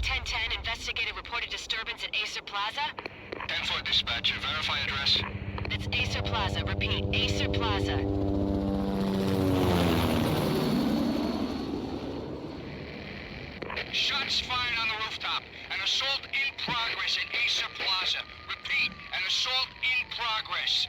1010, investigator reported disturbance at Acer Plaza. 10-4 dispatcher, verify address. It's Acer Plaza, repeat, Acer Plaza. Shots fired on the rooftop. An assault in progress at Acer Plaza. Repeat, an assault in progress.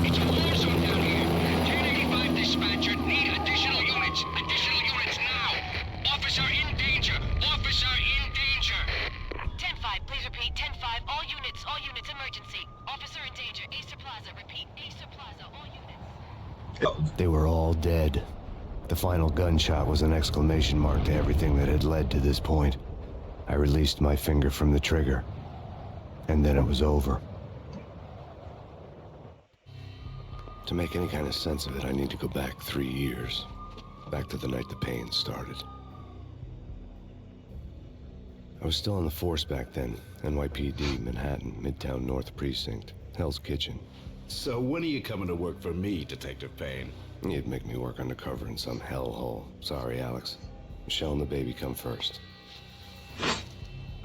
It's a war zone down here. 1085 dispatcher, need additional units. Additional units now. Officer in danger. Officer in danger. 10-5, please repeat, 10-5, all units, emergency. Officer in danger, Acer Plaza, repeat, Acer Plaza, all units. They were all dead. The final gunshot was an exclamation mark to everything that had led to this point. I released my finger from the trigger, and then it was over. To make any kind of sense of it, I need to go back 3 years. Back to the night the Payne started. I was still on the force back then. NYPD, Manhattan, Midtown North Precinct, Hell's Kitchen. So when are you coming to work for me, Detective Payne? You'd make me work undercover in some hellhole. Sorry, Alex. Michelle and the baby come first.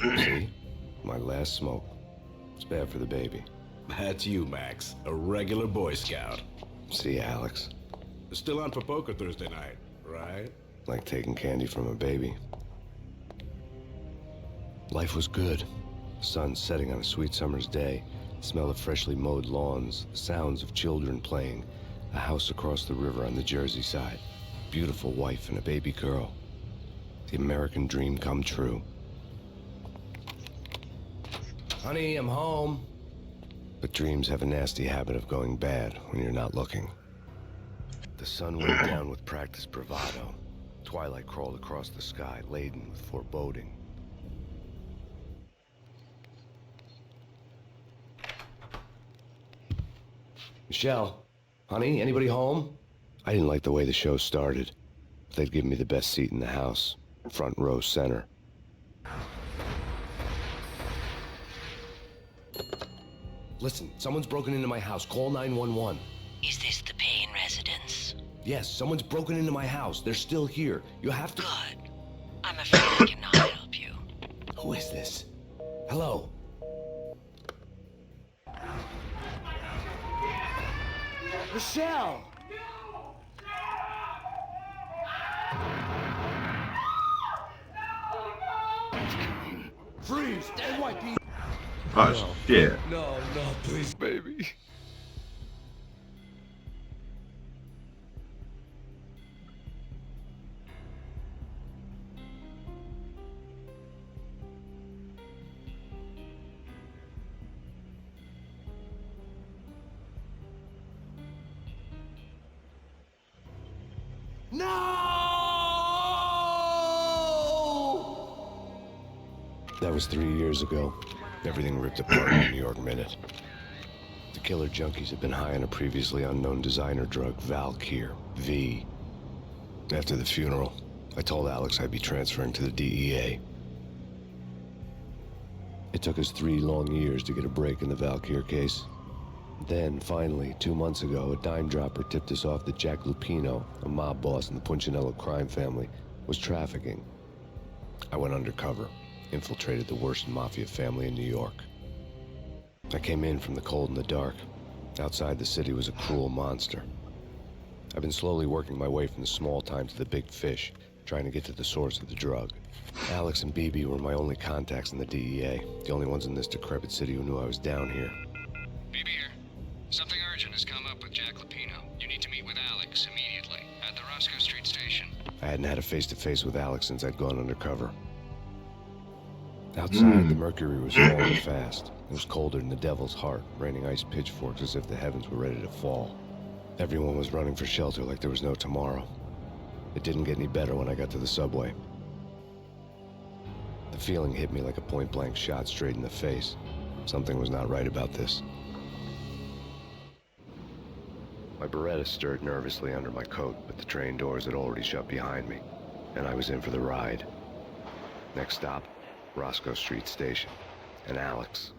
See? My last smoke. It's bad for the baby. That's you, Max. A regular Boy Scout. See, Alex? Still on for poker Thursday night, right? Like taking candy from a baby. Life was good. Sun setting on a sweet summer's day. The smell of freshly mowed lawns. The sounds of children playing. A house across the river on the Jersey side. Beautiful wife and a baby girl. The American dream come true. Honey, I'm home. But dreams have a nasty habit of going bad when you're not looking. The sun went down with practiced bravado. Twilight crawled across the sky, laden with foreboding. Michelle, honey, anybody home? I didn't like the way the show started. They'd given me the best seat in the house, front row center. Listen, someone's broken into my house. Call 911. Is this the Payne residence? Yes, someone's broken into my house. They're still here. You have to... Good. I'm afraid I cannot help you. Who is this? Hello? Michelle! Freeze! NYPD! Oh, shit. No, please, baby. No! That was 3 years ago. Everything ripped apart in the New York Minute. The killer junkies had been high on a previously unknown designer drug, Valkyr, V. After the funeral, I told Alex I'd be transferring to the DEA. It took us 3 long years to get a break in the Valkyr case. Then, finally, 2 months ago, a dime dropper tipped us off that Jack Lupino, a mob boss in the Punchinello crime family, was trafficking. I went undercover, infiltrated the worst mafia family in New York. I came in from the cold and the dark. Outside the city was a cruel monster. I've been slowly working my way from the small time to the big fish, trying to get to the source of the drug. Alex and BB were my only contacts in the DEA, the only ones in this decrepit city who knew I was down here. BB here. Something urgent has come up with Jack Lupino. You need to meet with Alex immediately at the Roscoe Street station. I hadn't had a face-to-face with Alex since I'd gone undercover. Outside, the mercury was falling fast. It was colder than the devil's heart, raining ice pitchforks as if the heavens were ready to fall. Everyone was running for shelter like there was no tomorrow. It didn't get any better when I got to the subway. The feeling hit me like a point-blank shot straight in the face. Something was not right about this. My Beretta stirred nervously under my coat, but the train doors had already shut behind me, and I was in for the ride. Next stop, Roscoe Street Station. and Alex.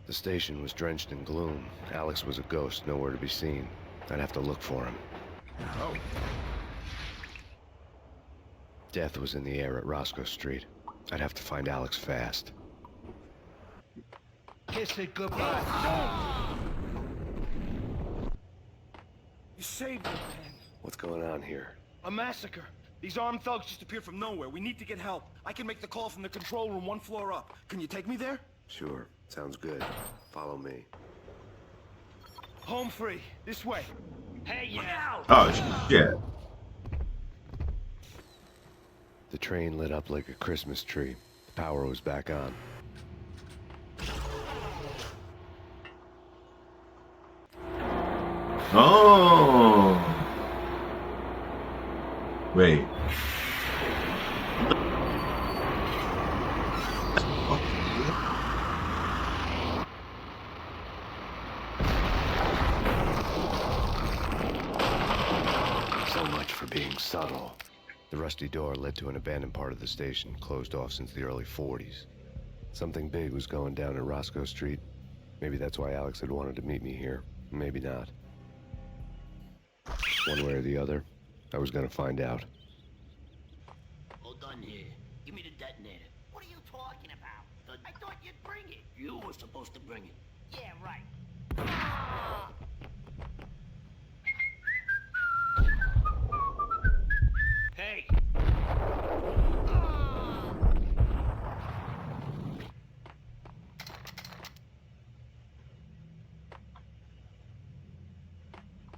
The station was drenched in gloom. Alex was a ghost, nowhere to be seen. I'd have to look for him. Oh. Death was in the air at Roscoe Street. I'd have to find Alex fast. Kiss it goodbye. You saved me, man. What's going on here? A massacre. These armed thugs just appeared from nowhere. We need to get help. I can make the call from the control room 1 floor up. Can you take me there? Sure, sounds good. Follow me. Home free. This way. Hey, yeah. Oh, shit. The train lit up like a Christmas tree. The power was back on. Oh. Wait. So much for being subtle. The rusty door led to an abandoned part of the station, closed off since the early 40s. Something big was going down at Roscoe Street. Maybe that's why Alex had wanted to meet me here. Maybe not. One way or the other, I was gonna find out. Hold on here. Give me the detonator. What are you talking about? I thought you'd bring it. You were supposed to bring it. Yeah, right. Hey.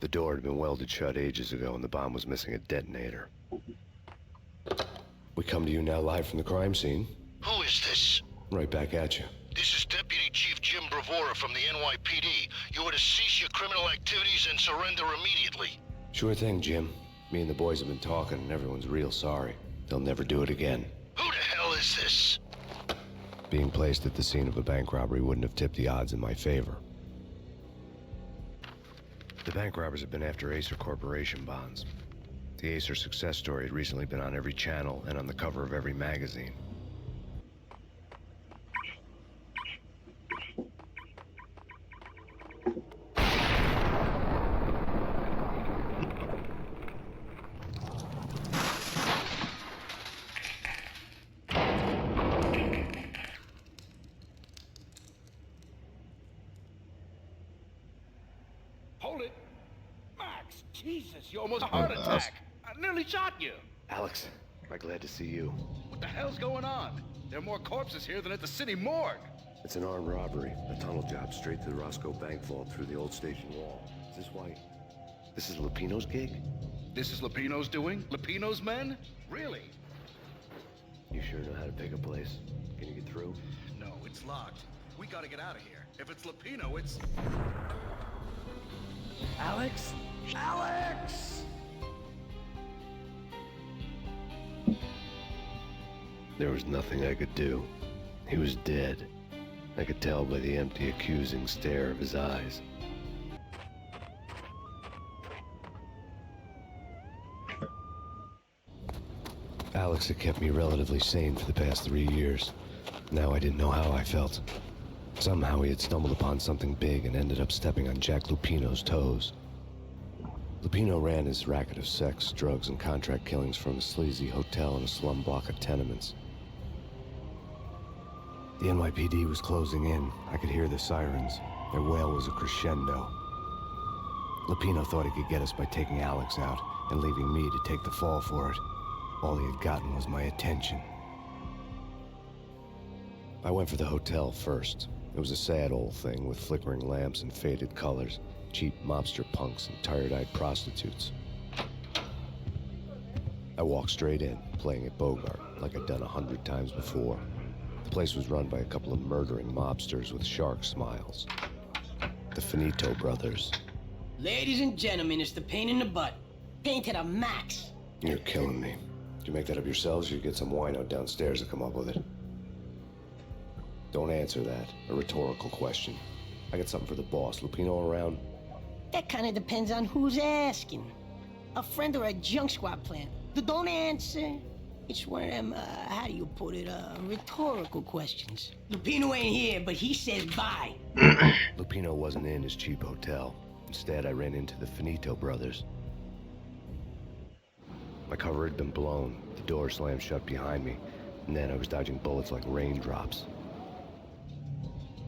The door had been welded shut ages ago and the bomb was missing a detonator. We come to you now live from the crime scene. Who is this? Right back at you. This is Deputy Chief Jim Bravura from the NYPD. You are to cease your criminal activities and surrender immediately. Sure thing, Jim. Me and the boys have been talking and everyone's real sorry. They'll never do it again. Who the hell is this? Being placed at the scene of a bank robbery wouldn't have tipped the odds in my favor. The bank robbers have been after Acer Corporation bonds. The Acer success story had recently been on every channel and on the cover of every magazine. Hold it. Max, Jesus, you almost had a heart attack. I nearly shot you. Alex, I'm glad to see you. What the hell's going on? There are more corpses here than at the city morgue. It's an armed robbery, a tunnel job straight to the Roscoe Bank vault through the old station wall. Is this why? This is Lupino's gig? This is Lupino's doing? Lupino's men? Really? You sure know how to pick a place? Can you get through? No, it's locked. We gotta get out of here. If it's Lupino, it's... Alex? Alex! There was nothing I could do. He was dead. I could tell by the empty, accusing stare of his eyes. Alex had kept me relatively sane for the past 3 years. Now I didn't know how I felt. Somehow he had stumbled upon something big and ended up stepping on Jack Lupino's toes. Lupino ran his racket of sex, drugs, and contract killings from a sleazy hotel in a slum block of tenements. The NYPD was closing in. I could hear the sirens. Their wail was a crescendo. Lupino thought he could get us by taking Alex out and leaving me to take the fall for it. All he had gotten was my attention. I went for the hotel first. It was a sad old thing with flickering lamps and faded colors, cheap mobster punks and tired-eyed prostitutes. I walked straight in, playing at Bogart, like I'd done 100 times before. The place was run by a couple of murdering mobsters with shark smiles. The Finito brothers. Ladies and gentlemen, it's the pain in the butt. Pain to the max. You're killing me. Did you make that up yourselves, or you get some wino downstairs to come up with it? Don't answer that. A rhetorical question. I got something for the boss. Lupino around? That kind of depends on who's asking. A friend or a junk squad plant. Don't answer. It's one of them, how do you put it, rhetorical questions. Lupino ain't here, but he says bye. Lupino wasn't in his cheap hotel. Instead, I ran into the Finito brothers. My cover had been blown, the door slammed shut behind me, and then I was dodging bullets like raindrops.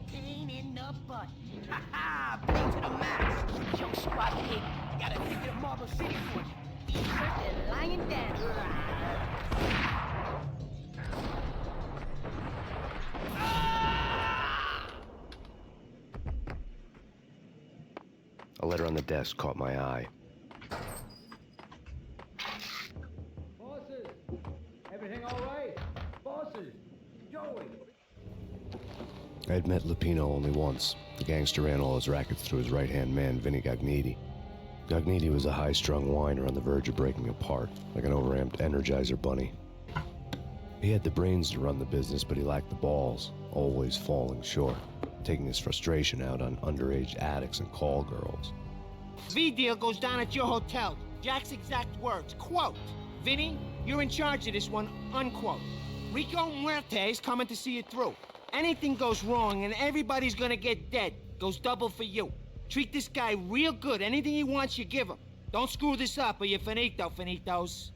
Pain in the butt. Ha ha! Pain to the max. Junk squad pig. Gotta take it to Marble City for you. He's just lying down. A letter on the desk caught my eye. Bosses! Everything all right? Bosses! Joey! I had met Lupino only once. The gangster ran all his rackets through his right-hand man, Vinny Gognitti. Gognitti was a high-strung whiner on the verge of breaking apart, like an overamped Energizer bunny. He had the brains to run the business, but he lacked the balls, always falling short, taking his frustration out on underage addicts and call girls. V deal goes down at your hotel. Jack's exact words, quote, "Vinny, you're in charge of this one," unquote. Rico Muerte's coming to see it through. Anything goes wrong and everybody's gonna get dead. Goes double for you. Treat this guy real good. Anything he wants, you give him. Don't screw this up or you're finito, finitos.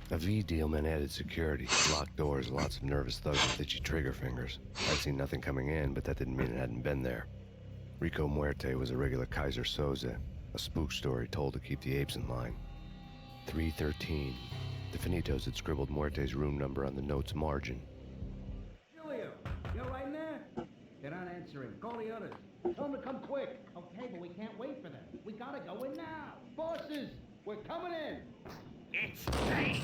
A V deal meant added security, locked doors, lots of nervous thugs with itchy trigger fingers. I'd seen nothing coming in, but that didn't mean it hadn't been there. Rico Muerte was a regular Kaiser Soze, a spook story told to keep the apes in line. 313. The Finitos had scribbled Muerte's room number on the note's margin. Julio, you're right in there? They're not answering. Call the others. Tell them to come quick. Okay, but we can't wait for them. We gotta go in now. Bosses, we're coming in. It's Payne.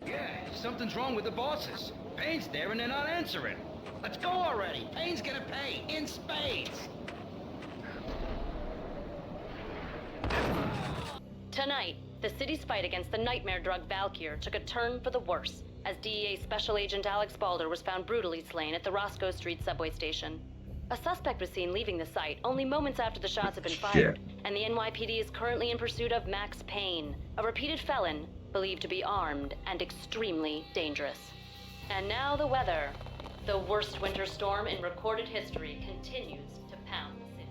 Yeah, something's wrong with the bosses. Payne's there and they're not answering. Let's go already. Payne's gonna pay in spades. Tonight, the city's fight against the nightmare drug Valkyr took a turn for the worse as DEA Special Agent Alex Balder was found brutally slain at the Roscoe Street subway station. A suspect was seen leaving the site only moments after the shots had been fired, and the NYPD is currently in pursuit of Max Payne, a repeated felon believed to be armed and extremely dangerous. And now the weather. The worst winter storm in recorded history continues to pound the city.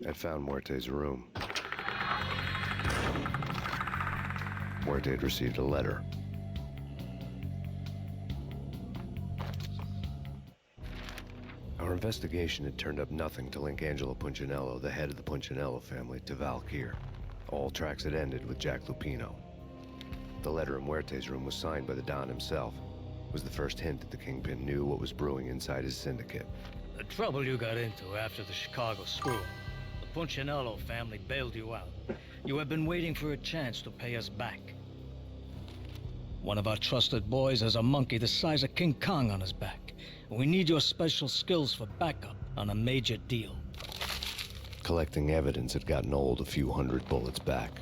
I'd found Muerte's room. Muerte had received a letter. Our investigation had turned up nothing to link Angelo Punchinello, the head of the Punchinello family, to Valkyr. All tracks had ended with Jack Lupino. The letter in Muerte's room was signed by the Don himself. It was the first hint that the Kingpin knew what was brewing inside his syndicate. The trouble you got into after the Chicago screw-up. The Punchinello family bailed you out. You have been waiting for a chance to pay us back. One of our trusted boys has a monkey the size of King Kong on his back. We need your special skills for backup on a major deal. Collecting evidence had gotten old a few hundred bullets back.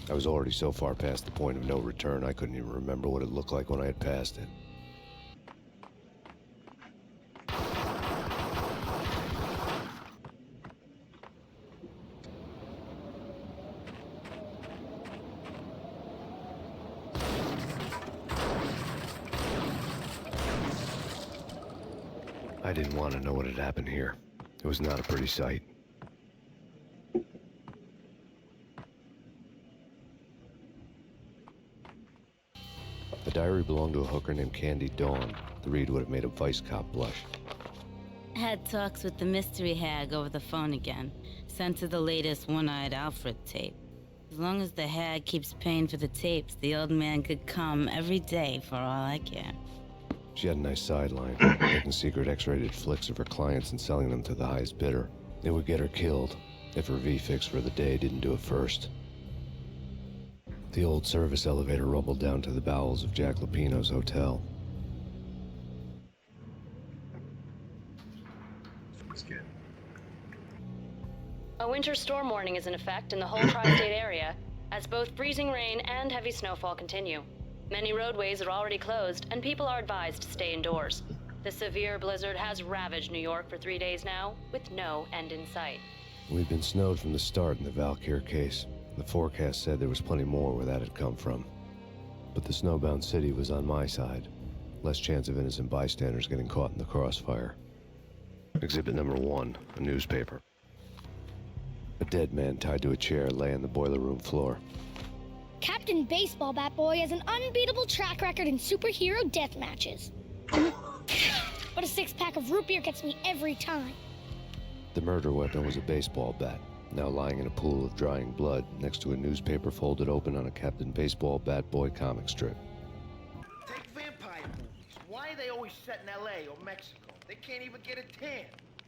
I was already so far past the point of no return, I couldn't even remember what it looked like when I had passed it. I didn't want to know what had happened here. It was not a pretty sight. The diary belonged to a hooker named Candy Dawn. The read would have made a vice cop blush. Had talks with the mystery hag over the phone again. Sent her the latest One-Eyed Alfred tape. As long as the hag keeps paying for the tapes, the old man could come every day for all I care. She had a nice sideline, making secret X-rated flicks of her clients and selling them to the highest bidder. It would get her killed if her V-fix for the day didn't do it first. The old service elevator rumbled down to the bowels of Jack Lupino's hotel. A winter storm warning is in effect in the whole tri-state area. as both freezing rain and heavy snowfall continue. Many roadways are already closed, and people are advised to stay indoors. The severe blizzard has ravaged New York for 3 days now, with no end in sight. We'd been snowed from the start in the Valkyr case. The forecast said there was plenty more where that had come from. But the snowbound city was on my side. Less chance of innocent bystanders getting caught in the crossfire. Exhibit number 1, a newspaper. A dead man tied to a chair lay on the boiler room floor. Captain Baseball Bat Boy has an unbeatable track record in superhero death matches. But a 6-pack of root beer gets me every time. The murder weapon was a baseball bat, now lying in a pool of drying blood next to a newspaper folded open on a Captain Baseball Bat Boy comic strip. Take vampire movies. Why are they always set in L.A. or Mexico? They can't even get a tan.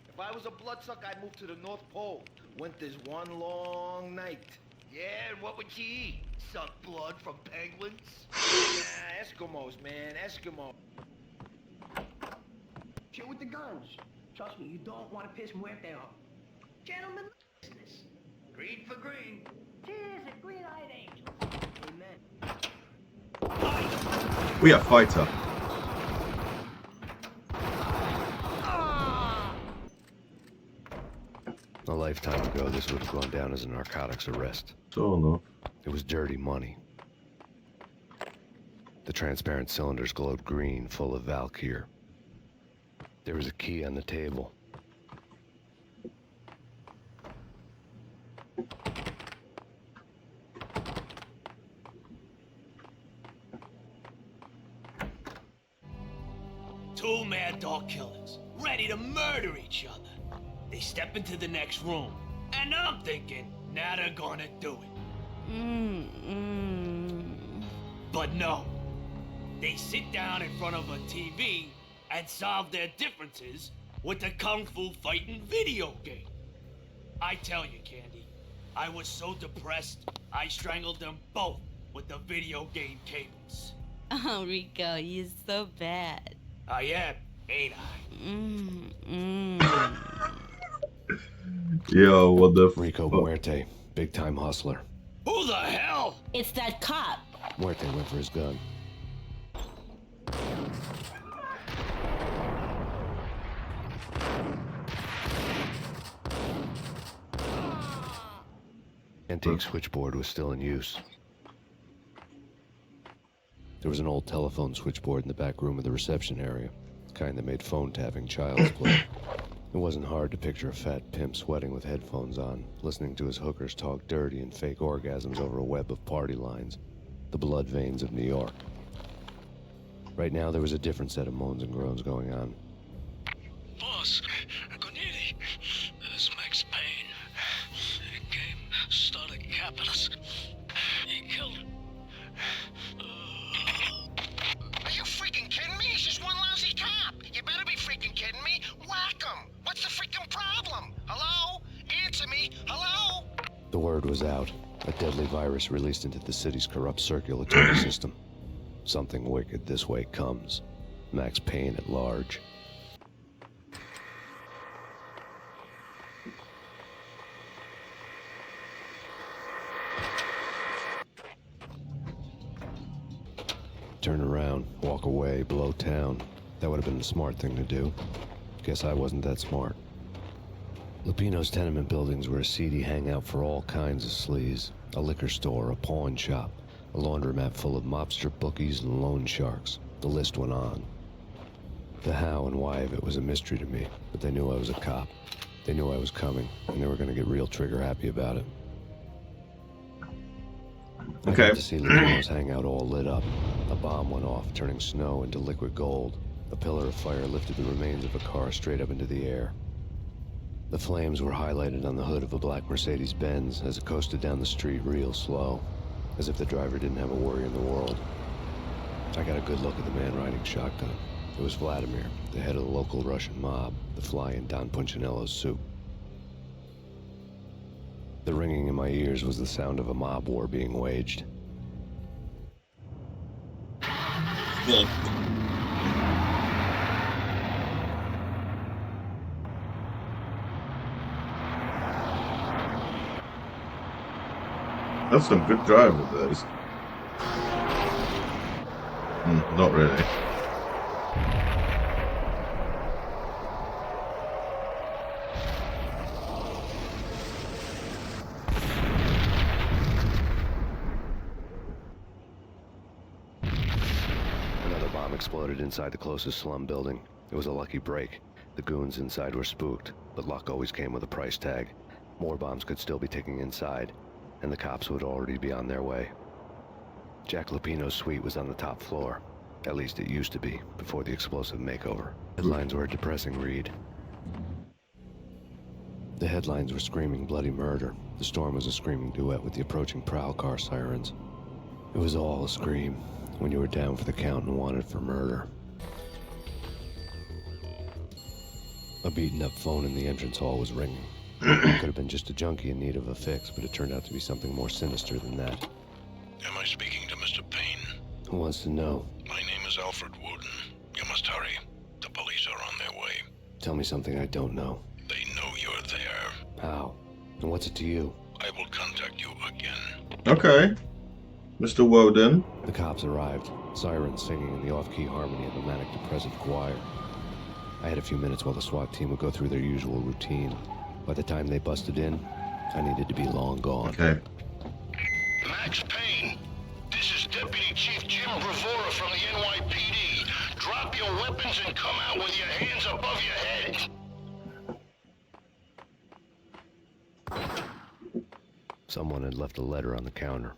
If I was a bloodsucker, I'd move to the North Pole. Winter's one long night. Yeah, and what would you eat? Suck blood from penguins? Nah, Eskimos, man, Eskimo. Shit with the guns. Trust me, you don't want to piss Muerte off. Gentlemen, business. Green for green. Cheers, a green-eyed angel. Amen. We are fighter. A lifetime ago, this would have gone down as a narcotics arrest. So no. It was dirty money. The transparent cylinders glowed green, full of Valkyr. There was a key on the table. Two mad dog killers, ready to murder each other. They step into the next room, and I'm thinking, now they're gonna do it. But no. They sit down in front of a TV and solve their differences with the Kung Fu fighting video game. I tell you, Candy, I was so depressed, I strangled them both with the video game cables. Oh, Rico, you're so bad. I am, ain't I? Yo, what the Rico fuck? Muerte, big-time hustler. Who the hell? It's that cop. Muerte went for his gun. Antique switchboard was still in use. There was an old telephone switchboard in the back room of the reception area, the kind that made phone tapping child's play. It wasn't hard to picture a fat pimp sweating with headphones on, listening to his hookers talk dirty and fake orgasms over a web of party lines, the blood veins of New York. Right now, there was a different set of moans and groans going on. Boss, Cornelia, this is Max Payne. He came, started capping us. He killed him. Are you freaking kidding me? He's just one lousy cop. You better be freaking kidding me. Whack him. What's the freaking problem? Hello? Answer me. Hello? The word was out. A deadly virus released into the city's corrupt circulatory system. Something wicked this way comes. Max Payne at large. Turn around, walk away, blow town. That would have been the smart thing to do. Guess I wasn't that smart. Lupino's tenement buildings were a seedy hangout for all kinds of sleaze. A liquor store, a pawn shop, a laundromat full of mobster bookies and loan sharks. The list went on. The how and why of it was a mystery to me, but they knew I was a cop. They knew I was coming, and they were going to get real trigger happy about it. I got to see Lupino's hangout all lit up. A bomb went off, turning snow into liquid gold. A pillar of fire lifted the remains of a car straight up into the air. The flames were highlighted on the hood of a black Mercedes-Benz as it coasted down the street real slow, as if the driver didn't have a worry in the world. I got a good look at the man riding shotgun. It was Vladimir, the head of the local Russian mob, the fly in Don Punchinello's soup. The ringing in my ears was the sound of a mob war being waged. That's some good driving, those. Not really. Another bomb exploded inside the closest slum building. It was a lucky break. The goons inside were spooked, but luck always came with a price tag. More bombs could still be ticking inside, and the cops would already be on their way. Jack Lupino's suite was on the top floor. At least it used to be, before the explosive makeover. Headlines were a depressing read. The headlines were screaming bloody murder. The storm was a screaming duet with the approaching prowl car sirens. It was all a scream when you were down for the count and wanted for murder. A beaten-up phone in the entrance hall was ringing. It could have been just a junkie in need of a fix, but it turned out to be something more sinister than that. Am I speaking to Mr. Payne? Who wants to know? My name is Alfred Wooden. You must hurry. The police are on their way. Tell me something I don't know. They know you're there. How? And what's it to you? I will contact you again. Okay. Mr. Woden. The cops arrived, sirens singing in the off-key harmony of a manic-depressive choir. I had a few minutes while the SWAT team would go through their usual routine. By the time they busted in, I needed to be long gone. Okay. Max Payne, this is Deputy Chief Jim Bravura from the NYPD. Drop your weapons and come out with your hands above your head. Someone had left a letter on the counter.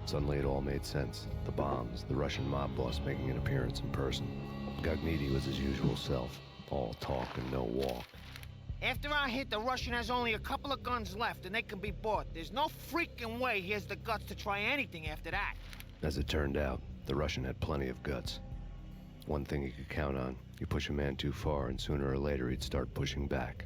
Suddenly it all made sense. The bombs, the Russian mob boss making an appearance in person. Gagniti was his usual self, all talk and no walk. After our hit, the Russian has only a couple of guns left, and they can be bought. There's no freaking way he has the guts to try anything after that. As it turned out, the Russian had plenty of guts. One thing he could count on, you push a man too far, and sooner or later he'd start pushing back.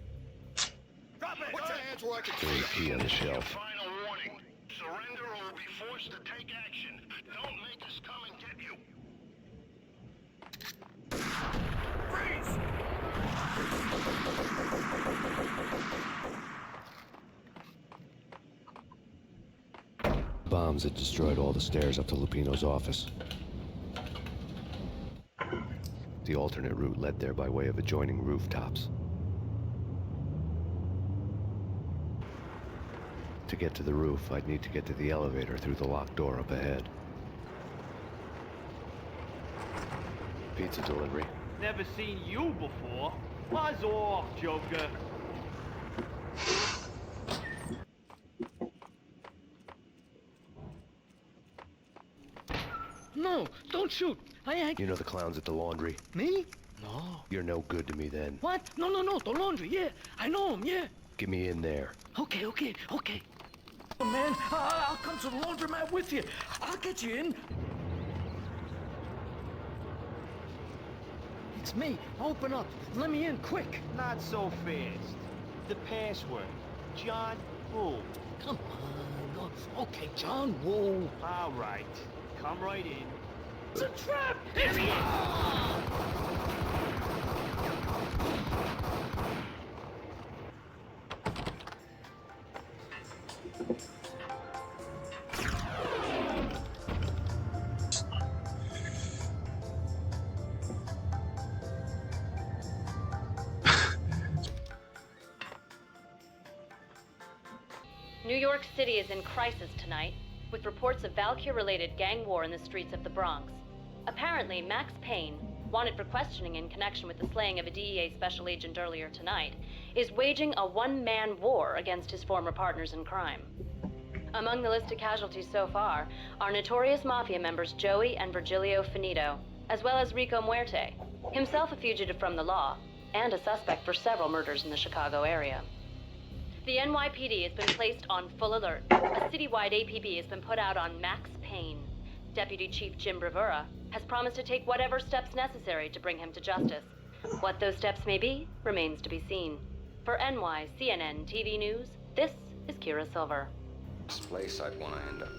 Drop it! Put your hands where I can There was a key on the shelf. Final warning. Surrender or we'll be forced to take action. Don't make us come and get you. Freeze! Bombs had destroyed all the stairs up to Lupino's office. The alternate route led there by way of adjoining rooftops. To get to the roof, I'd need to get to the elevator through the locked door up ahead. Pizza delivery. Never seen you before. Buzz off, Joker. No, don't shoot. I You know the clowns at the laundry? Me? No. You're no good to me then. What? No, the laundry, yeah. I know him, yeah. Get me in there. Okay. Oh, man, I'll come to the laundromat with you. I'll get you in. It's me. Open up. Let me in, quick. Not so fast. The password. John Woo. Come on. Okay, John Woo. All right. Come right in. It's a trap! Idiot! New York City is in crisis tonight, with reports of Valkyr-related gang war in the streets of the Bronx. Apparently, Max Payne, wanted for questioning in connection with the slaying of a DEA special agent earlier tonight, is waging a one-man war against his former partners in crime. Among the listed casualties so far are notorious mafia members Joey and Virgilio Finito, as well as Rico Muerte, himself a fugitive from the law, and a suspect for several murders in the Chicago area. The NYPD has been placed on full alert. A citywide APB has been put out on Max Payne. Deputy Chief Jim Bravura has promised to take whatever steps necessary to bring him to justice. What those steps may be remains to be seen. For CNN TV News, this is Kira Silver. This place I'd want to end up.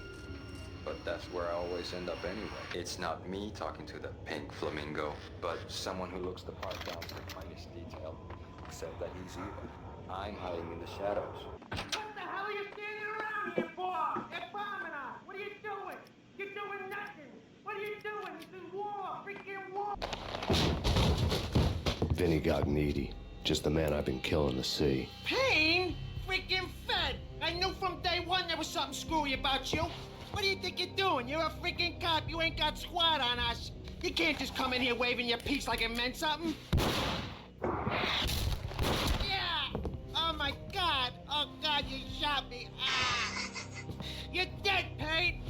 But that's where I always end up anyway. It's not me talking to the pink flamingo, but someone who looks the part down to the finest detail. Except that he's evil. I'm hiding in the shadows. What the hell are you standing around bombing your bar! They're bombing us! What are you doing? You're doing nothing! What are you doing? This is war! Freaking war! Vinny Gognitti, just the man I've been killing to see. Payne? Freaking Fed! I knew from day one there was something screwy about you. What do you think you're doing? You're a freaking cop. You ain't got squad on us. You can't just come in here waving your piece like it meant something. Yeah! Oh my God! Oh God, you shot me! Ah! You're dead, Payne!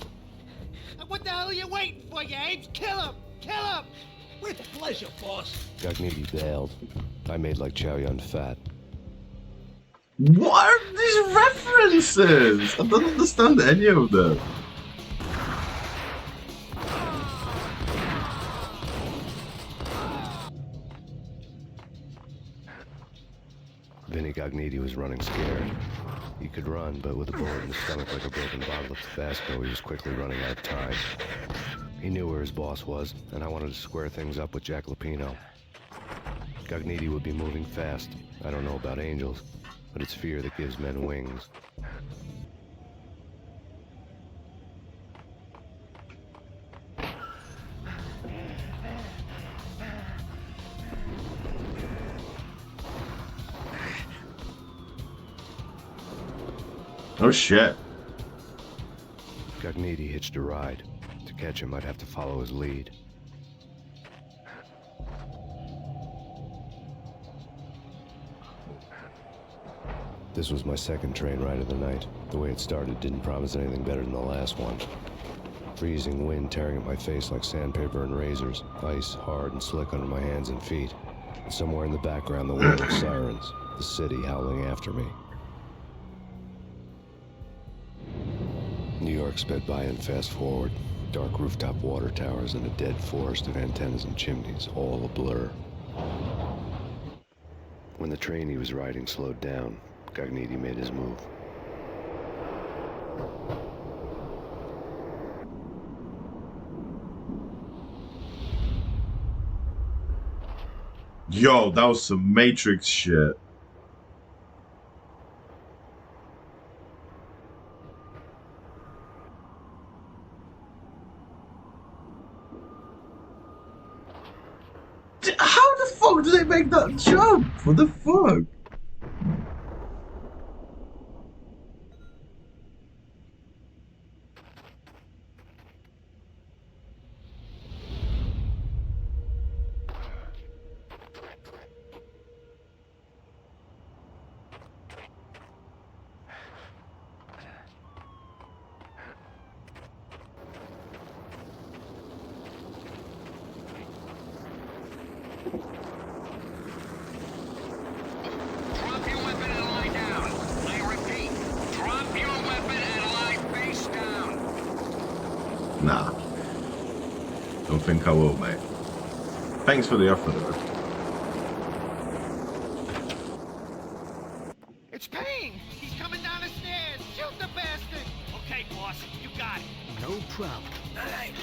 What the hell are you waiting for, you apes? Kill him! Kill him! With pleasure, boss. Gognitti bailed. I made like Chow Yun Fat. What are these references? I don't understand any of them. Vinny Gognitti was running scared. He could run, but with a bullet in the stomach like a broken bottle of Tabasco, he was quickly running out of time. He knew where his boss was, and I wanted to square things up with Jack Lupino. Gognitti would be moving fast. I don't know about angels, but it's fear that gives men wings. Oh shit. Gognitti hitched a ride. To catch him, I'd have to follow his lead. This was my second train ride of the night. The way it started didn't promise anything better than the last one. Freezing wind tearing at my face like sandpaper and razors, ice hard and slick under my hands and feet. And somewhere in the background, the wail of sirens, the city howling after me. New York sped by in fast forward. Dark rooftop water towers and a dead forest of antennas and chimneys, all a blur. When the train he was riding slowed down, Gognitti made his move. Yo, that was some Matrix shit. How the fuck do they make that jump? What the fuck? Drop your weapon and lie down. I repeat, drop your weapon and lie face down. Nah. Don't think I will, mate. Thanks for the offer, though. It's Payne! He's coming down the stairs! Shoot the bastard! Okay, boss, you got it. No problem. All right.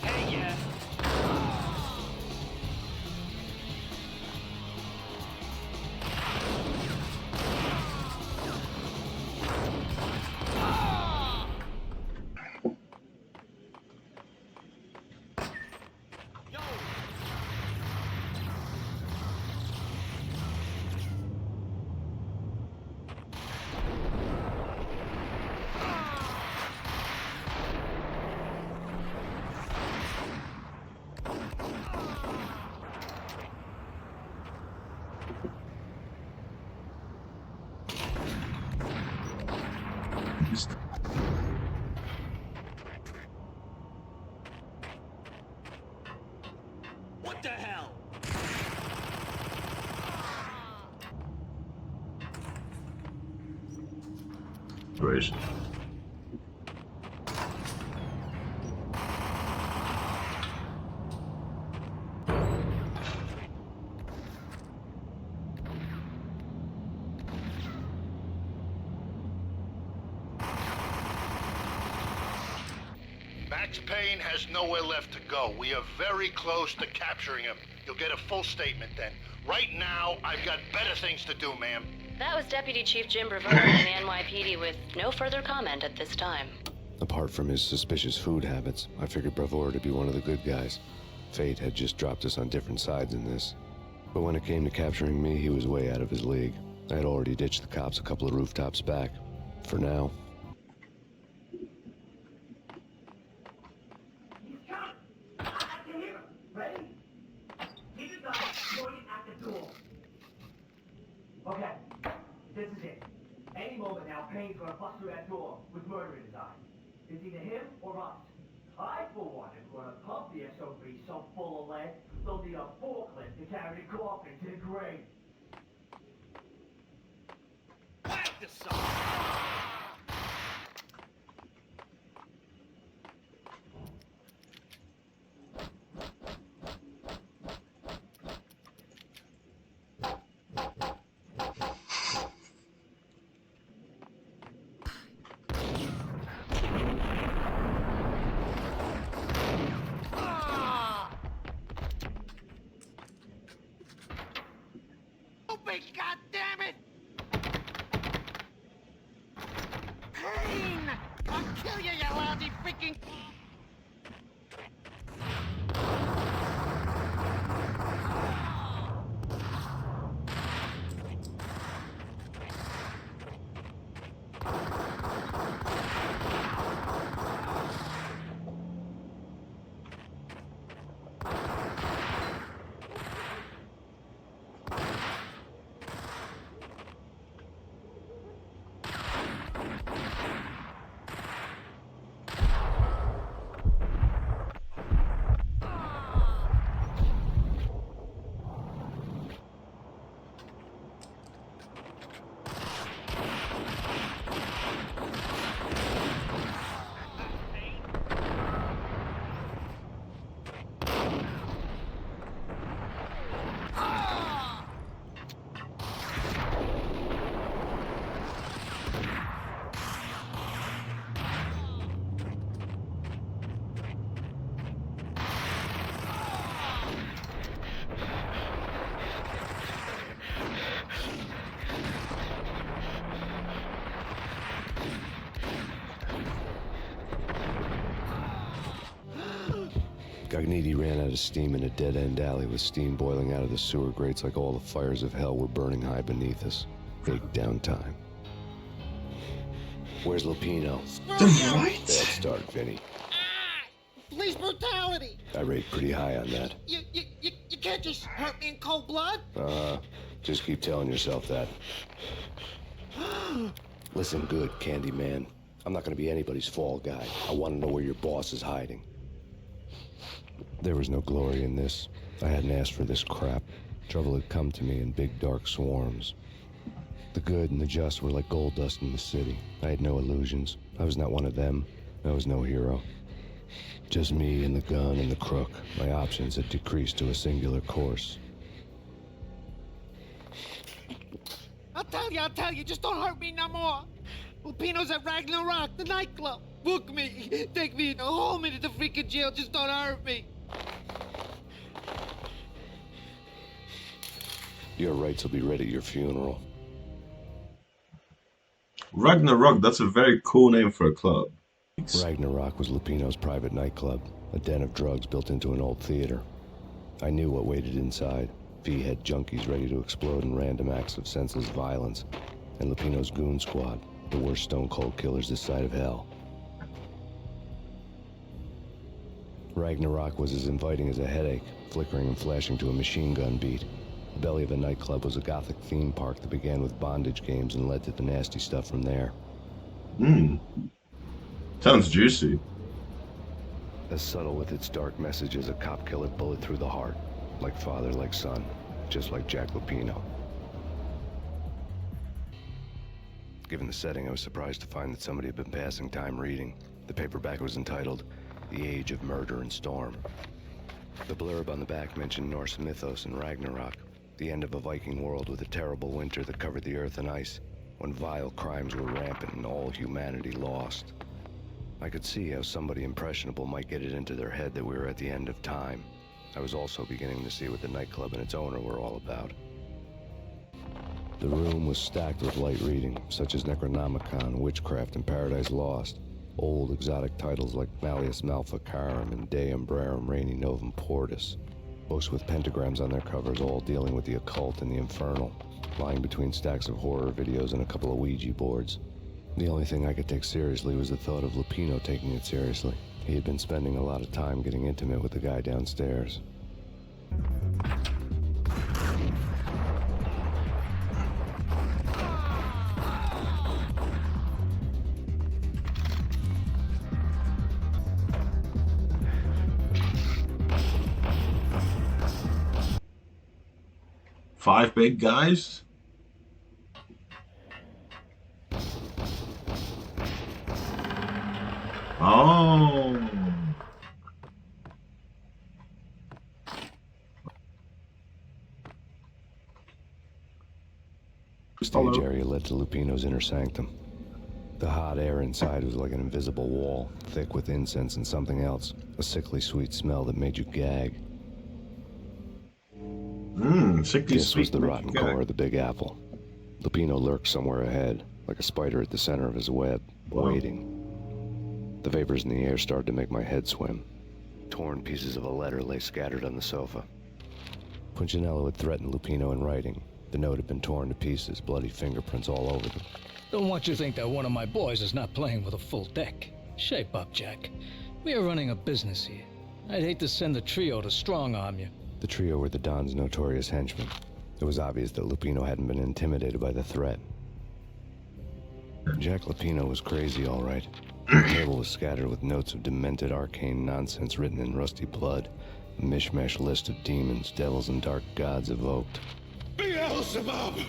Hey, yeah. What the hell? Great. Max Payne has nowhere left to go. We are very close to capturing him. You'll get a full statement then. Right now, I've got better things to do, ma'am. That was Deputy Chief Jim Brevoort in the NYPD with no further comment at this time. Apart from his suspicious food habits, I figured Brevoort to be one of the good guys. Fate had just dropped us on different sides in this. But when it came to capturing me, he was way out of his league. I had already ditched the cops a couple of rooftops back. For now. Okay, this is it. Any moment now, Payne's gonna bust through that door with murder in his eyes. It's either him or us. I, for one, am gonna pump the SOB so full of lead, they'll need a forklift to carry the coffin to the grave. Whack the son! God damn it! Payne! I'll kill you, you lousy freaking... Gognitti ran out of steam in a dead-end alley with steam boiling out of the sewer grates like all the fires of hell were burning high beneath us. Big downtime. Where's Lupino? Right. Bad start, Vinny. Police brutality! I rate pretty high on that. You can't just hurt me in cold blood? Just keep telling yourself that. Listen good, Candyman. I'm not gonna be anybody's fall guy. I want to know where your boss is hiding. There was no glory in this. I hadn't asked for this crap. Trouble had come to me in big dark swarms. The good and the just were like gold dust in the city. I had no illusions. I was not one of them. I was no hero. Just me and the gun and the crook. My options had decreased to a singular course. I'll tell you, just don't hurt me no more. Lupino's at Ragnarok, the nightclub. Book me, take me home into the freaking jail, just don't hurt me. Your rights will be ready at your funeral. Ragnarok, that's a very cool name for a club. Ragnarok was Lupino's private nightclub, a den of drugs built into an old theater. I knew what waited inside. V-head junkies ready to explode in random acts of senseless violence, and Lupino's goon squad, the worst stone-cold killers this side of hell. Ragnarok was as inviting as a headache, flickering and flashing to a machine gun beat. The belly of the nightclub was a gothic theme park that began with bondage games and led to the nasty stuff from there. Sounds juicy. As subtle with its dark message as a cop killer bullet through the heart. Like father, like son. Just like Jack Lupino. Given the setting, I was surprised to find that somebody had been passing time reading. The paperback was entitled, The Age of Murder and Storm. The blurb on the back mentioned Norse mythos and Ragnarok, the end of a Viking world with a terrible winter that covered the earth in ice, when vile crimes were rampant and all humanity lost. I could see how somebody impressionable might get it into their head that we were at the end of time. I was also beginning to see what the nightclub and its owner were all about. The room was stacked with light reading, such as Necronomicon, Witchcraft, and Paradise Lost. Old exotic titles like Malleus Maleficarum and De Umbrarum Reini Novum Portus. Books with pentagrams on their covers, all dealing with the occult and the infernal, lying between stacks of horror videos and a couple of Ouija boards. The only thing I could take seriously was the thought of Lupino taking it seriously. He had been spending a lot of time getting intimate with the guy downstairs. Five big guys? Oh. The stage area led to Lupino's inner sanctum. The hot air inside was like an invisible wall, thick with incense and something else, a sickly sweet smell that made you gag. This was the rotten core of the Big Apple. Lupino lurked somewhere ahead, like a spider at the center of his web, waiting. The vapors in the air started to make my head swim. Torn pieces of a letter lay scattered on the sofa. Punchinello had threatened Lupino in writing. The note had been torn to pieces, bloody fingerprints all over them. Don't want you to think that one of my boys is not playing with a full deck. Shape up, Jack. We are running a business here. I'd hate to send the trio to strong-arm you. The trio were the Don's notorious henchmen. It was obvious that Lupino hadn't been intimidated by the threat. Jack Lupino was crazy, all right. The table was scattered with notes of demented arcane nonsense written in rusty blood. A mishmash list of demons, devils, and dark gods evoked. Beelzebub,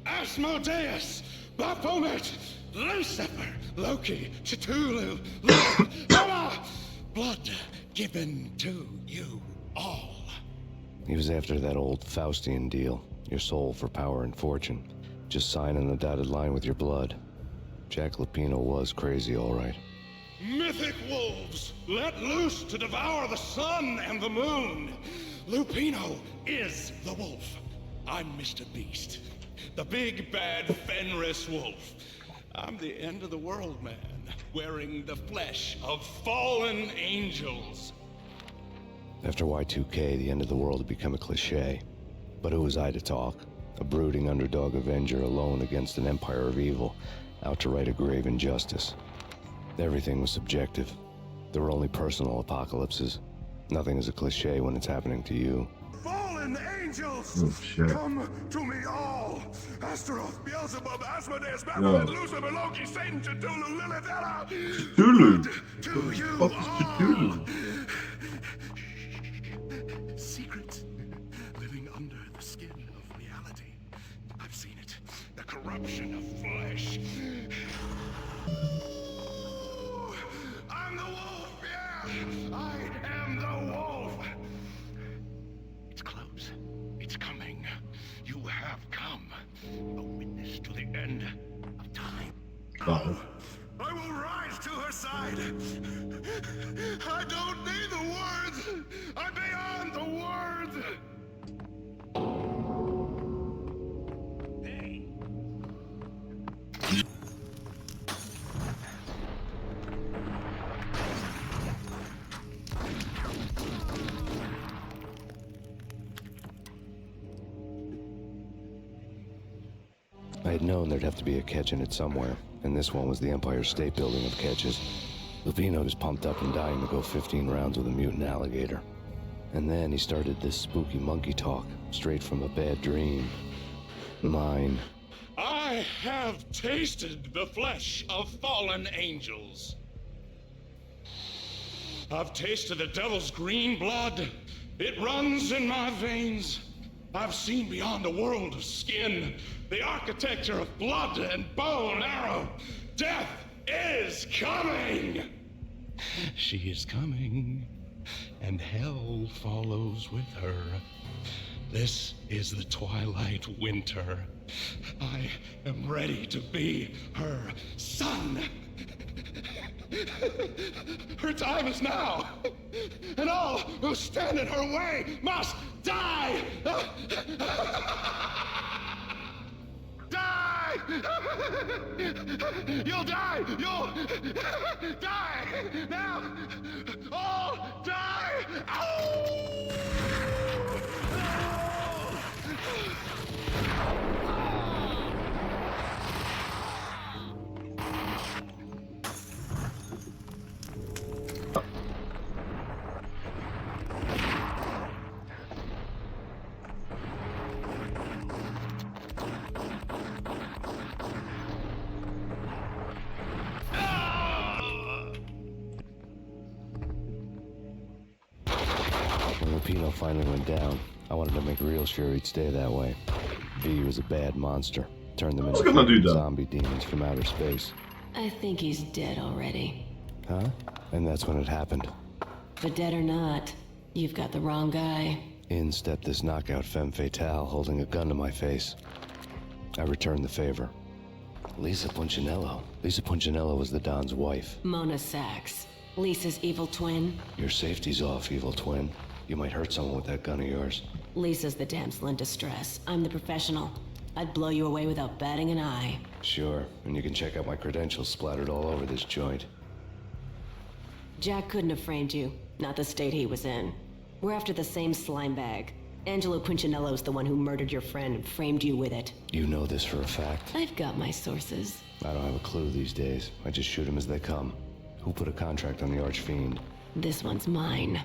Asmodeus, Baphomet, Lucifer, Loki, Cthulhu, Lord, blood given to you all. He was after that old Faustian deal. Your soul for power and fortune. Just sign on the dotted line with your blood. Jack Lupino was crazy, all right. Mythic wolves, let loose to devour the sun and the moon. Lupino is the wolf. I'm Mr. Beast, the big bad Fenris wolf. I'm the end of the world man, wearing the flesh of fallen angels. After Y2K, the end of the world had become a cliché. But who was I to talk? A brooding underdog avenger alone against an empire of evil, out to right a grave injustice. Everything was subjective. There were only personal apocalypses. Nothing is a cliché when it's happening to you. Fallen angels! Come to me all! Astaroth, Beelzebub, Asmodeus, Baphomet, Lucifer, Loki, Satan, Cthulhu, Lilith, Ella! Cthulhu? To you What is Cthulhu? Secrets living under the skin of reality. I've seen it. The corruption of flesh. I'm the wolf, yeah! I am the wolf! It's close. It's coming. You have come. A witness to the end of time. I will rise to her side. I don't need the words. I'm beyond the words. Hey. I had known there'd have to be a catch in it somewhere, and this one was the Empire State Building of catches. Lupino was pumped up and dying to go 15 rounds with a mutant alligator. And then he started this spooky monkey talk, straight from a bad dream. Mine. I have tasted the flesh of fallen angels. I've tasted the devil's green blood. It runs in my veins. I've seen beyond a world of skin, the architecture of blood and bow and arrow. Death is coming! She is coming, and hell follows with her. This is the twilight winter. I am ready to be her son. Her time is now, and all who stand in her way must die! Die! You'll die! You'll die! Now! All die! When Lupino finally went down, I wanted to make real sure he'd stay that way. V was a bad monster. Turned them into zombie demons from outer space. I think he's dead already. Huh? And that's when it happened. But dead or not, you've got the wrong guy. In stepped this knockout femme fatale holding a gun to my face. I returned the favor. Lisa Punchinello. Lisa Punchinello was the Don's wife. Mona Sachs. Lisa's evil twin. Your safety's off, evil twin. You might hurt someone with that gun of yours. Lisa's the damsel in distress. I'm the professional. I'd blow you away without batting an eye. Sure, and you can check out my credentials splattered all over this joint. Jack couldn't have framed you. Not the state he was in. We're after the same slime bag. Angelo Punchinello's the one who murdered your friend and framed you with it. You know this for a fact? I've got my sources. I don't have a clue these days. I just shoot them as they come. Who put a contract on the Archfiend? This one's mine.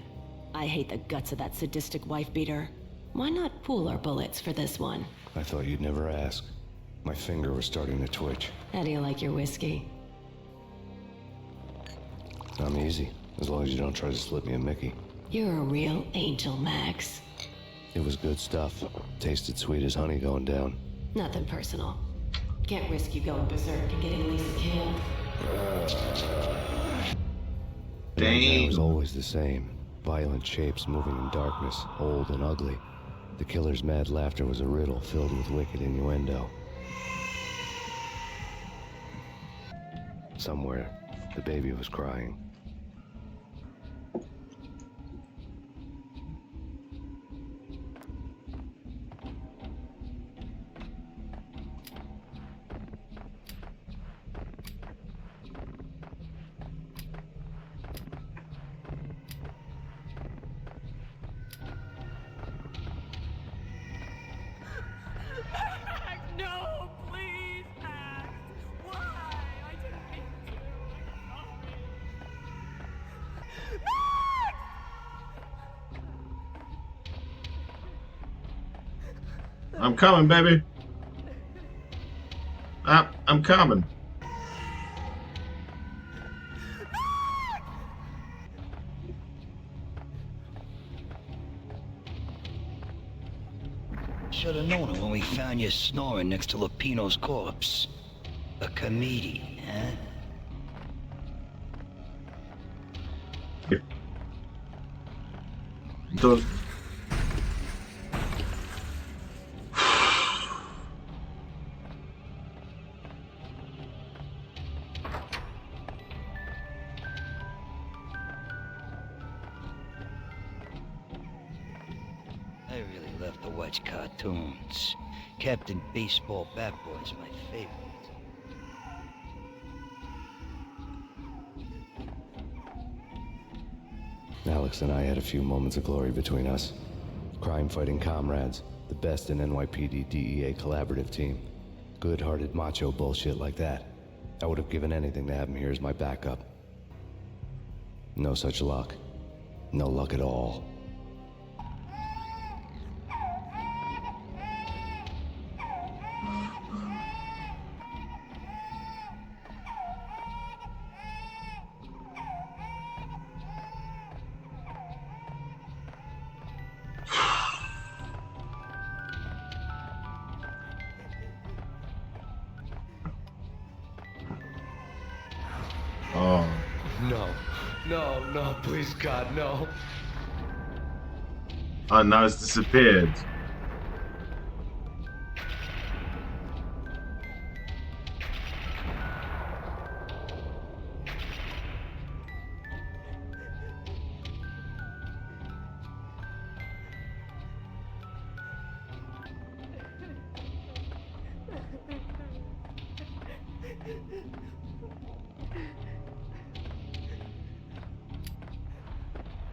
I hate the guts of that sadistic wife-beater. Why not pool our bullets for this one? I thought you'd never ask. My finger was starting to twitch. How do you like your whiskey? I'm easy, as long as you don't try to slip me a Mickey. You're a real angel, Max. It was good stuff. Tasted sweet as honey going down. Nothing personal. Can't risk you going berserk and getting Lisa killed. It was always the same. Violent shapes moving in darkness, old and ugly. The killer's mad laughter was a riddle filled with wicked innuendo. Somewhere, the baby was crying. No, please, Max. Why? I didn't mean to. I'm sorry. I'm coming, baby. I'm coming. Should have known it when we found you snoring next to Lupino's corpse. A comedian, huh? Done. I really love to watch cartoons. Captain Baseball Bat Boy's my favorite. Alex and I had a few moments of glory between us. Crime-fighting comrades, the best in NYPD DEA collaborative team. Good-hearted macho bullshit like that. I would have given anything to have him here as my backup. No such luck. No luck at all. Oh. No, please, God, no. Oh, now it's disappeared.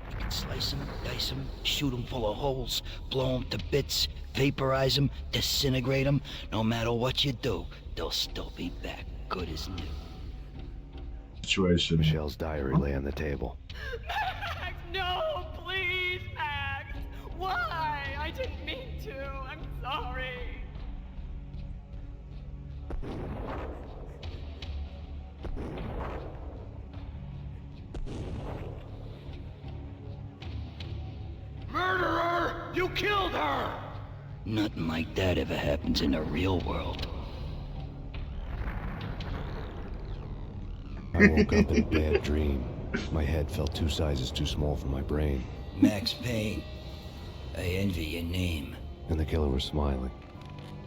You can slice them, dice them, shoot them full of holes, blow them to bits, vaporize them, disintegrate them. No matter what you do, they'll still be back good as new. Situation. Michelle's diary lay on the table. Max, no, please, Max. Why? I didn't mean to. I'm sorry. Murderer! You killed her! Nothing like that ever happens in the real world. I woke up in a bad dream. My head felt 2 sizes too small for my brain. Max Payne. I envy your name. And the killer was smiling.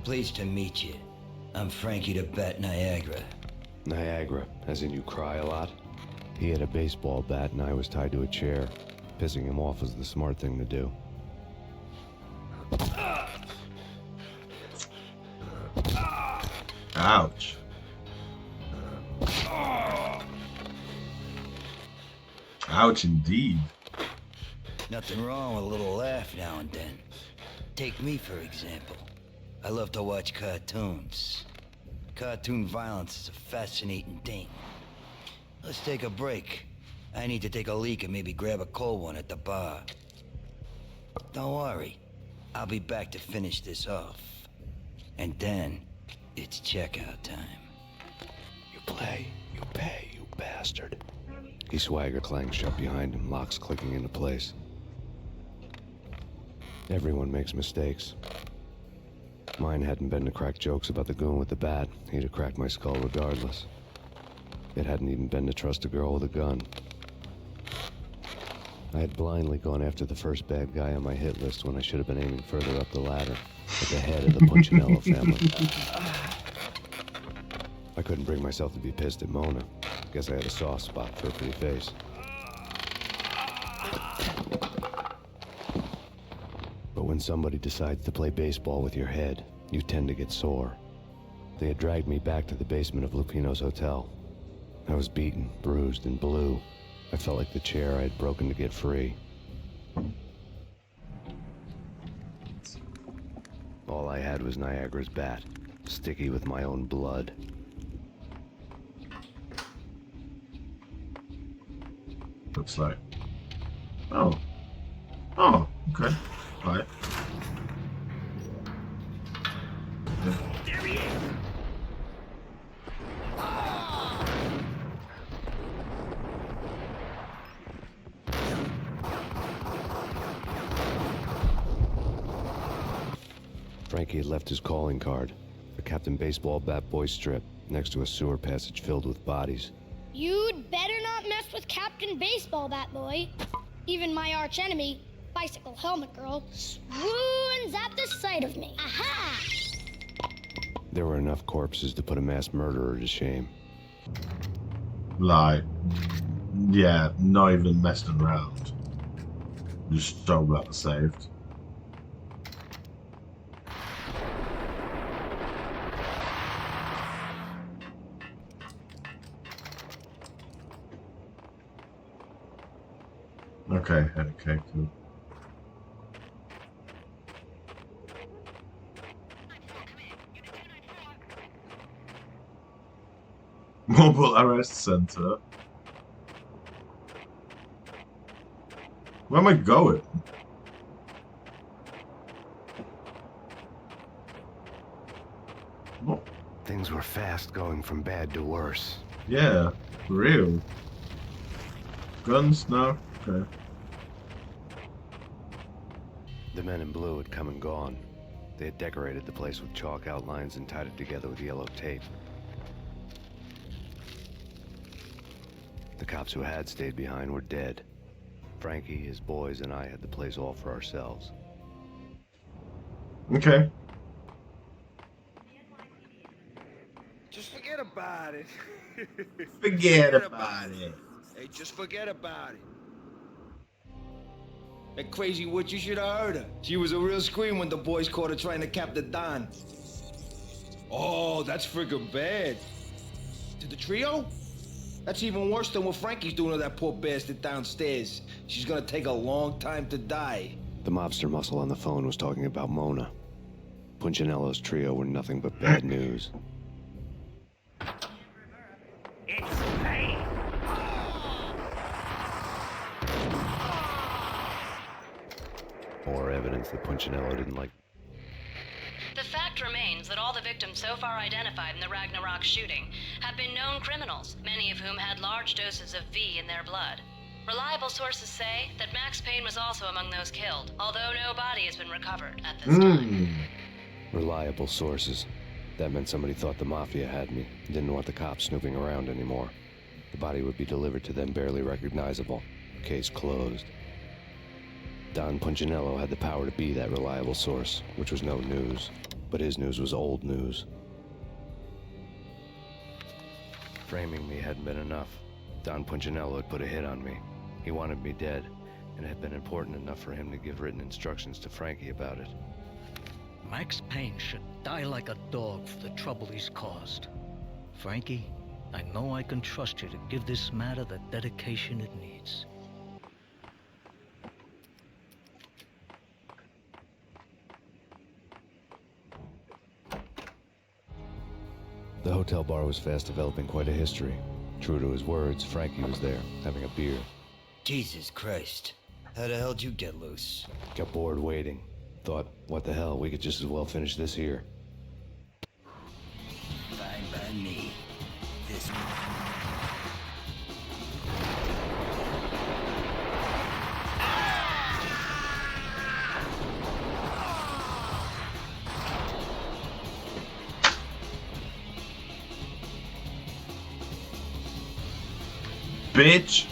Pleased to meet you. I'm Frankie the Bat Niagara. Niagara, as in you cry a lot? He had a baseball bat and I was tied to a chair. Pissing him off was the smart thing to do. Ouch. Ouch indeed. Nothing wrong with a little laugh now and then. Take me, for example. I love to watch cartoons. Cartoon violence is a fascinating thing. Let's take a break. I need to take a leak and maybe grab a cold one at the bar. Don't worry. I'll be back to finish this off. And then, it's checkout time. You play, you pay, you bastard. He swagger clangs shut behind him, locks clicking into place. Everyone makes mistakes. Mine hadn't been to crack jokes about the goon with the bat. He'd have cracked my skull regardless. It hadn't even been to trust a girl with a gun. I had blindly gone after the first bad guy on my hit list when I should have been aiming further up the ladder, at the head of the Punchinello family. I couldn't bring myself to be pissed at Mona. Guess I had a soft spot for a pretty face. But when somebody decides to play baseball with your head, you tend to get sore. They had dragged me back to the basement of Lupino's hotel. I was beaten, bruised, and blue. I felt like the chair I had broken to get free. All I had was Niagara's bat, sticky with my own blood. Looks like. Oh. Oh, okay. Alright. There he is! Frankie had left his calling card, a Captain Baseball bat boy strip, next to a sewer passage filled with bodies. You'd better not mess with Captain Baseball Bat Boy. Even my archenemy, Bicycle Helmet Girl, swoons at the sight of me. Aha! There were enough corpses to put a mass murderer to shame. Like, yeah, not even messing around. Just so well saved. Okay, had a cake too. Mobile arrest center. Where am I going? What? Things were fast going from bad to worse. Yeah, for real. Guns? No? Okay. The men in blue had come and gone. They had decorated the place with chalk outlines and tied it together with yellow tape. The cops who had stayed behind were dead. Frankie, his boys, and I had the place all for ourselves. Okay. Just forget about it. Forget about it. Hey, just forget about it. That crazy witch, you should have heard her. She was a real scream when the boys caught her trying to cap the Don. Oh, that's friggin' bad. To the trio? That's even worse than what Frankie's doing to that poor bastard downstairs. She's gonna take a long time to die. The mobster muscle on the phone was talking about Mona. Punchinello's trio were nothing but bad news. It's Payne. More evidence that Punchinello didn't like. The fact remains that all the victims so far identified in the Ragnarok shooting have been known criminals, many of whom had large doses of V in their blood. Reliable sources say that Max Payne was also among those killed, although no body has been recovered at this time. Reliable sources. That meant somebody thought the Mafia had me, didn't want the cops snooping around anymore. The body would be delivered to them barely recognizable. Case closed. Don Punchinello had the power to be that reliable source, which was no news. But his news was old news. Framing me hadn't been enough. Don Punchinello had put a hit on me. He wanted me dead, and it had been important enough for him to give written instructions to Frankie about it. Max Payne should die like a dog for the trouble he's caused. Frankie, I know I can trust you to give this matter the dedication it needs. The hotel bar was fast developing quite a history. True to his words, Frankie was there, having a beer. Jesus Christ. How the hell did you get loose? Got bored waiting. Thought, what the hell, we could just as well finish this here. Fine by me. This one. Bitch.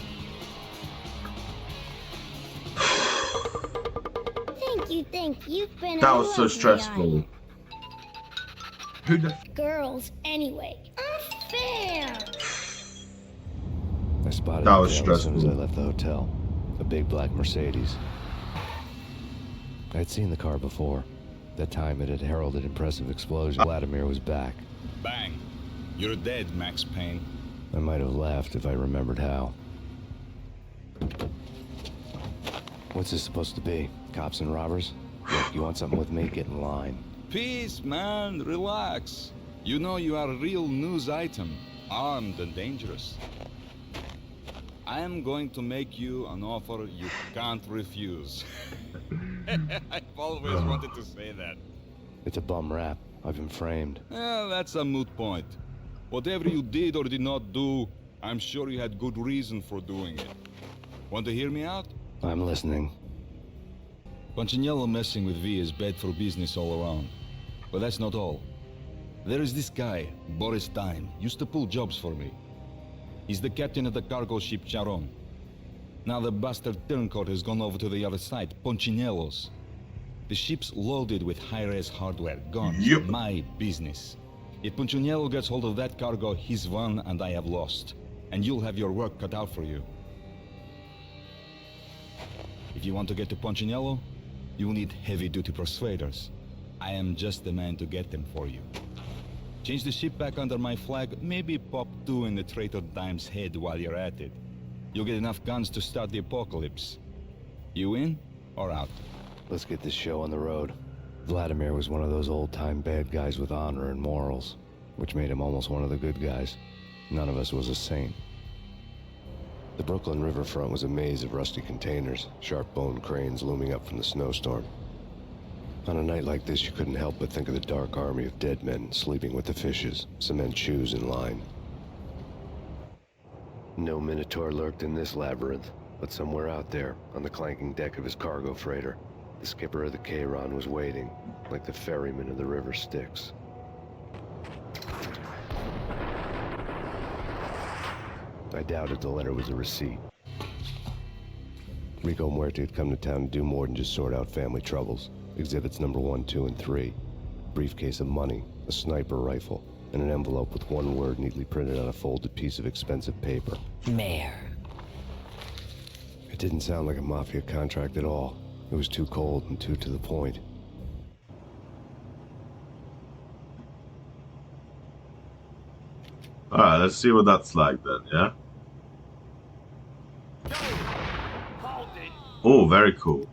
Thank you. You've been That a was so lovely stressful. Who the girls anyway. Unfair. I spotted That the was tail as soon as I stressful. left the hotel. A big black Mercedes. I'd seen the car before. That time it had heralded impressive explosion. Vladimir was back. Bang. You're dead, Max Payne. I might have laughed if I remembered how. What's this supposed to be? Cops and robbers? Look, you want something with me? Get in line. Peace, man. Relax. You know you are a real news item. Armed and dangerous. I am going to make you an offer you can't refuse. I've always wanted to say that. It's a bum rap. I've been framed. Well, that's a moot point. Whatever you did or did not do, I'm sure you had good reason for doing it. Want to hear me out? I'm listening. Punchinello messing with V is bad for business all around. But that's not all. There is this guy, Boris Time, used to pull jobs for me. He's the captain of the cargo ship Charon. Now the bastard turncoat has gone over to the other side, Punchinello's. The ship's loaded with high-res hardware, guns, my business. If Punchinello gets hold of that cargo, he's won and I have lost. And you'll have your work cut out for you. If you want to get to Punchinello, you'll need heavy-duty persuaders. I am just the man to get them for you. Change the ship back under my flag, maybe pop 2 in the traitor Dime's head while you're at it. You'll get enough guns to start the apocalypse. You in or out? Let's get this show on the road. Vladimir was one of those old-time bad guys with honor and morals, which made him almost one of the good guys. None of us was a saint. The Brooklyn riverfront was a maze of rusty containers, sharp-boned cranes looming up from the snowstorm. On a night like this, you couldn't help but think of the dark army of dead men sleeping with the fishes, cement shoes in line. No Minotaur lurked in this labyrinth, but somewhere out there, on the clanking deck of his cargo freighter, the skipper of the Chiron was waiting, like the ferryman of the river Styx. I doubted the letter was a receipt. Rico Muerte had come to town to do more than just sort out family troubles. Exhibits number 1, 2, and 3. Briefcase of money, a sniper rifle, and an envelope with one word neatly printed on a folded piece of expensive paper. Mayor. It didn't sound like a mafia contract at all. It was too cold and too to the point. Alright, let's see what that's like then, yeah? Oh, very cool.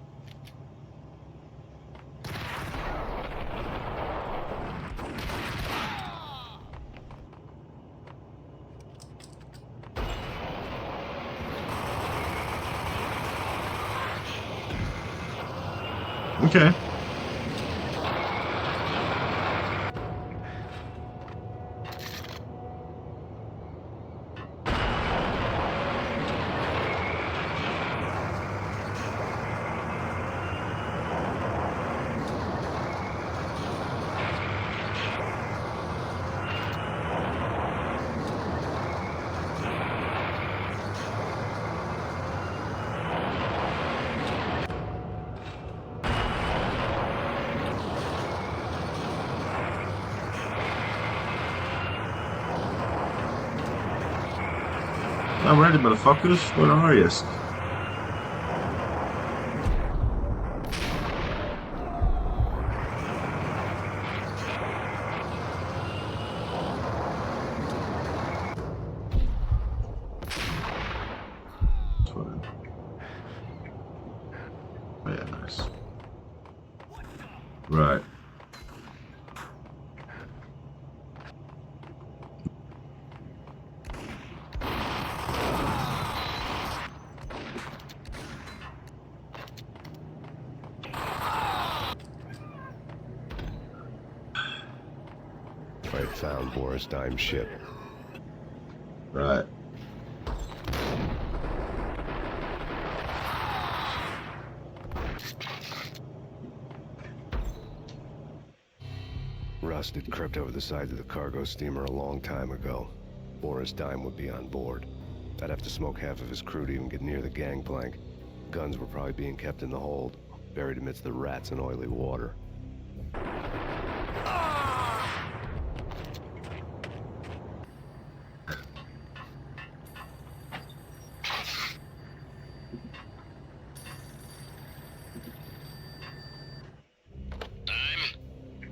Okay. I'm ready, motherfuckers. Where are you? Oh, yeah, nice. Right. I found Boris Dime's ship. Right. Rust had crept over the sides of the cargo steamer a long time ago. Boris Dime would be on board. I'd have to smoke half of his crew to even get near the gangplank. Guns were probably being kept in the hold, buried amidst the rats and oily water.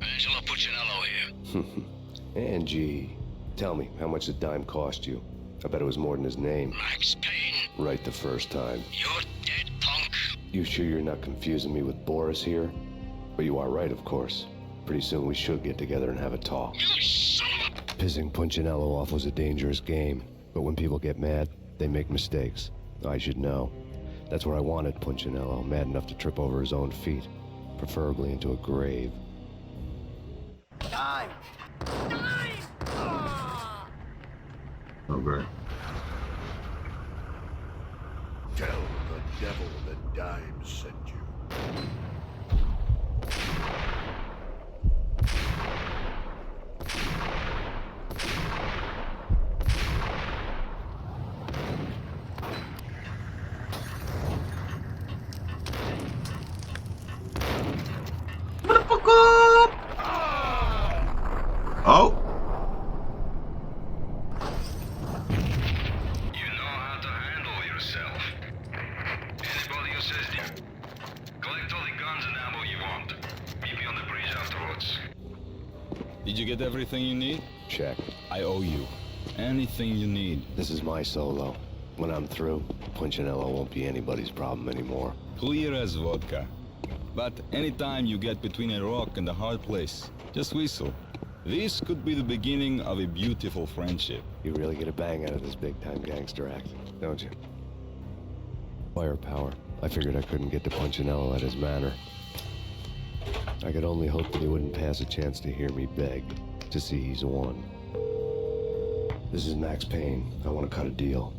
Angelo Puccinello here. Angie, tell me, how much did Dime cost you? I bet it was more than his name. Max Payne. Right the first time. You're dead, punk. You sure you're not confusing me with Boris here? But you are right, of course. Pretty soon we should get together and have a talk. You son of a... Pissing Punchinello off was a dangerous game, but when people get mad, they make mistakes. I should know. That's where I wanted Punchinello, mad enough to trip over his own feet, preferably into a grave. Time! Time! Oh, great. Tell the devil that Dime sent you. Oh! You know how to handle yourself. Anybody who says collect all the guns and ammo you want. Meet me on the bridge afterwards. Did you get everything you need? Check. I owe you. Anything you need. This is my solo. When I'm through, Punchinello won't be anybody's problem anymore. Clear as vodka. But anytime you get between a rock and a hard place, just whistle. This could be the beginning of a beautiful friendship. You really get a bang out of this big-time gangster act, don't you? Firepower. I figured I couldn't get to Punchinello at his manor. I could only hope that he wouldn't pass a chance to hear me beg, to see he's won. This is Max Payne. I want to cut a deal.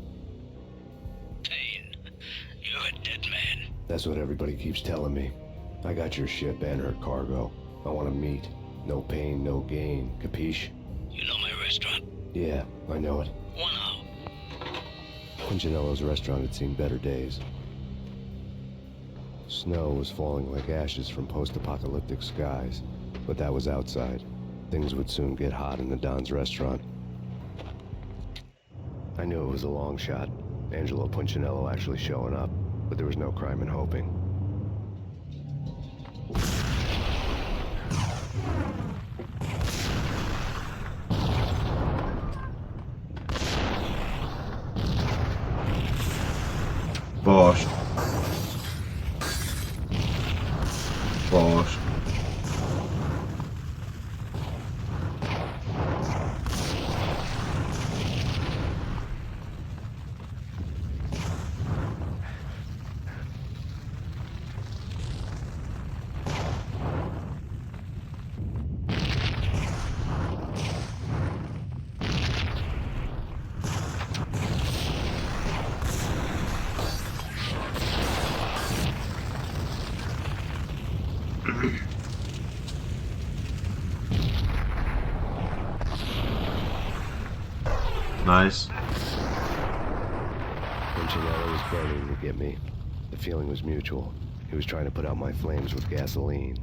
Payne, you're a dead man. That's what everybody keeps telling me. I got your ship and her cargo. I want to meet. No pain, no gain. Capiche? You know my restaurant? Yeah, I know it. 1 hour. Punchinello's restaurant had seen better days. Snow was falling like ashes from post-apocalyptic skies, but that was outside. Things would soon get hot in the Don's restaurant. I knew it was a long shot, Angelo Punchinello actually showing up, but there was no crime in hoping. Bosh. Bosh. Nice. Punchinello was burning to get me. The feeling was mutual. He was trying to put out my flames with gasoline.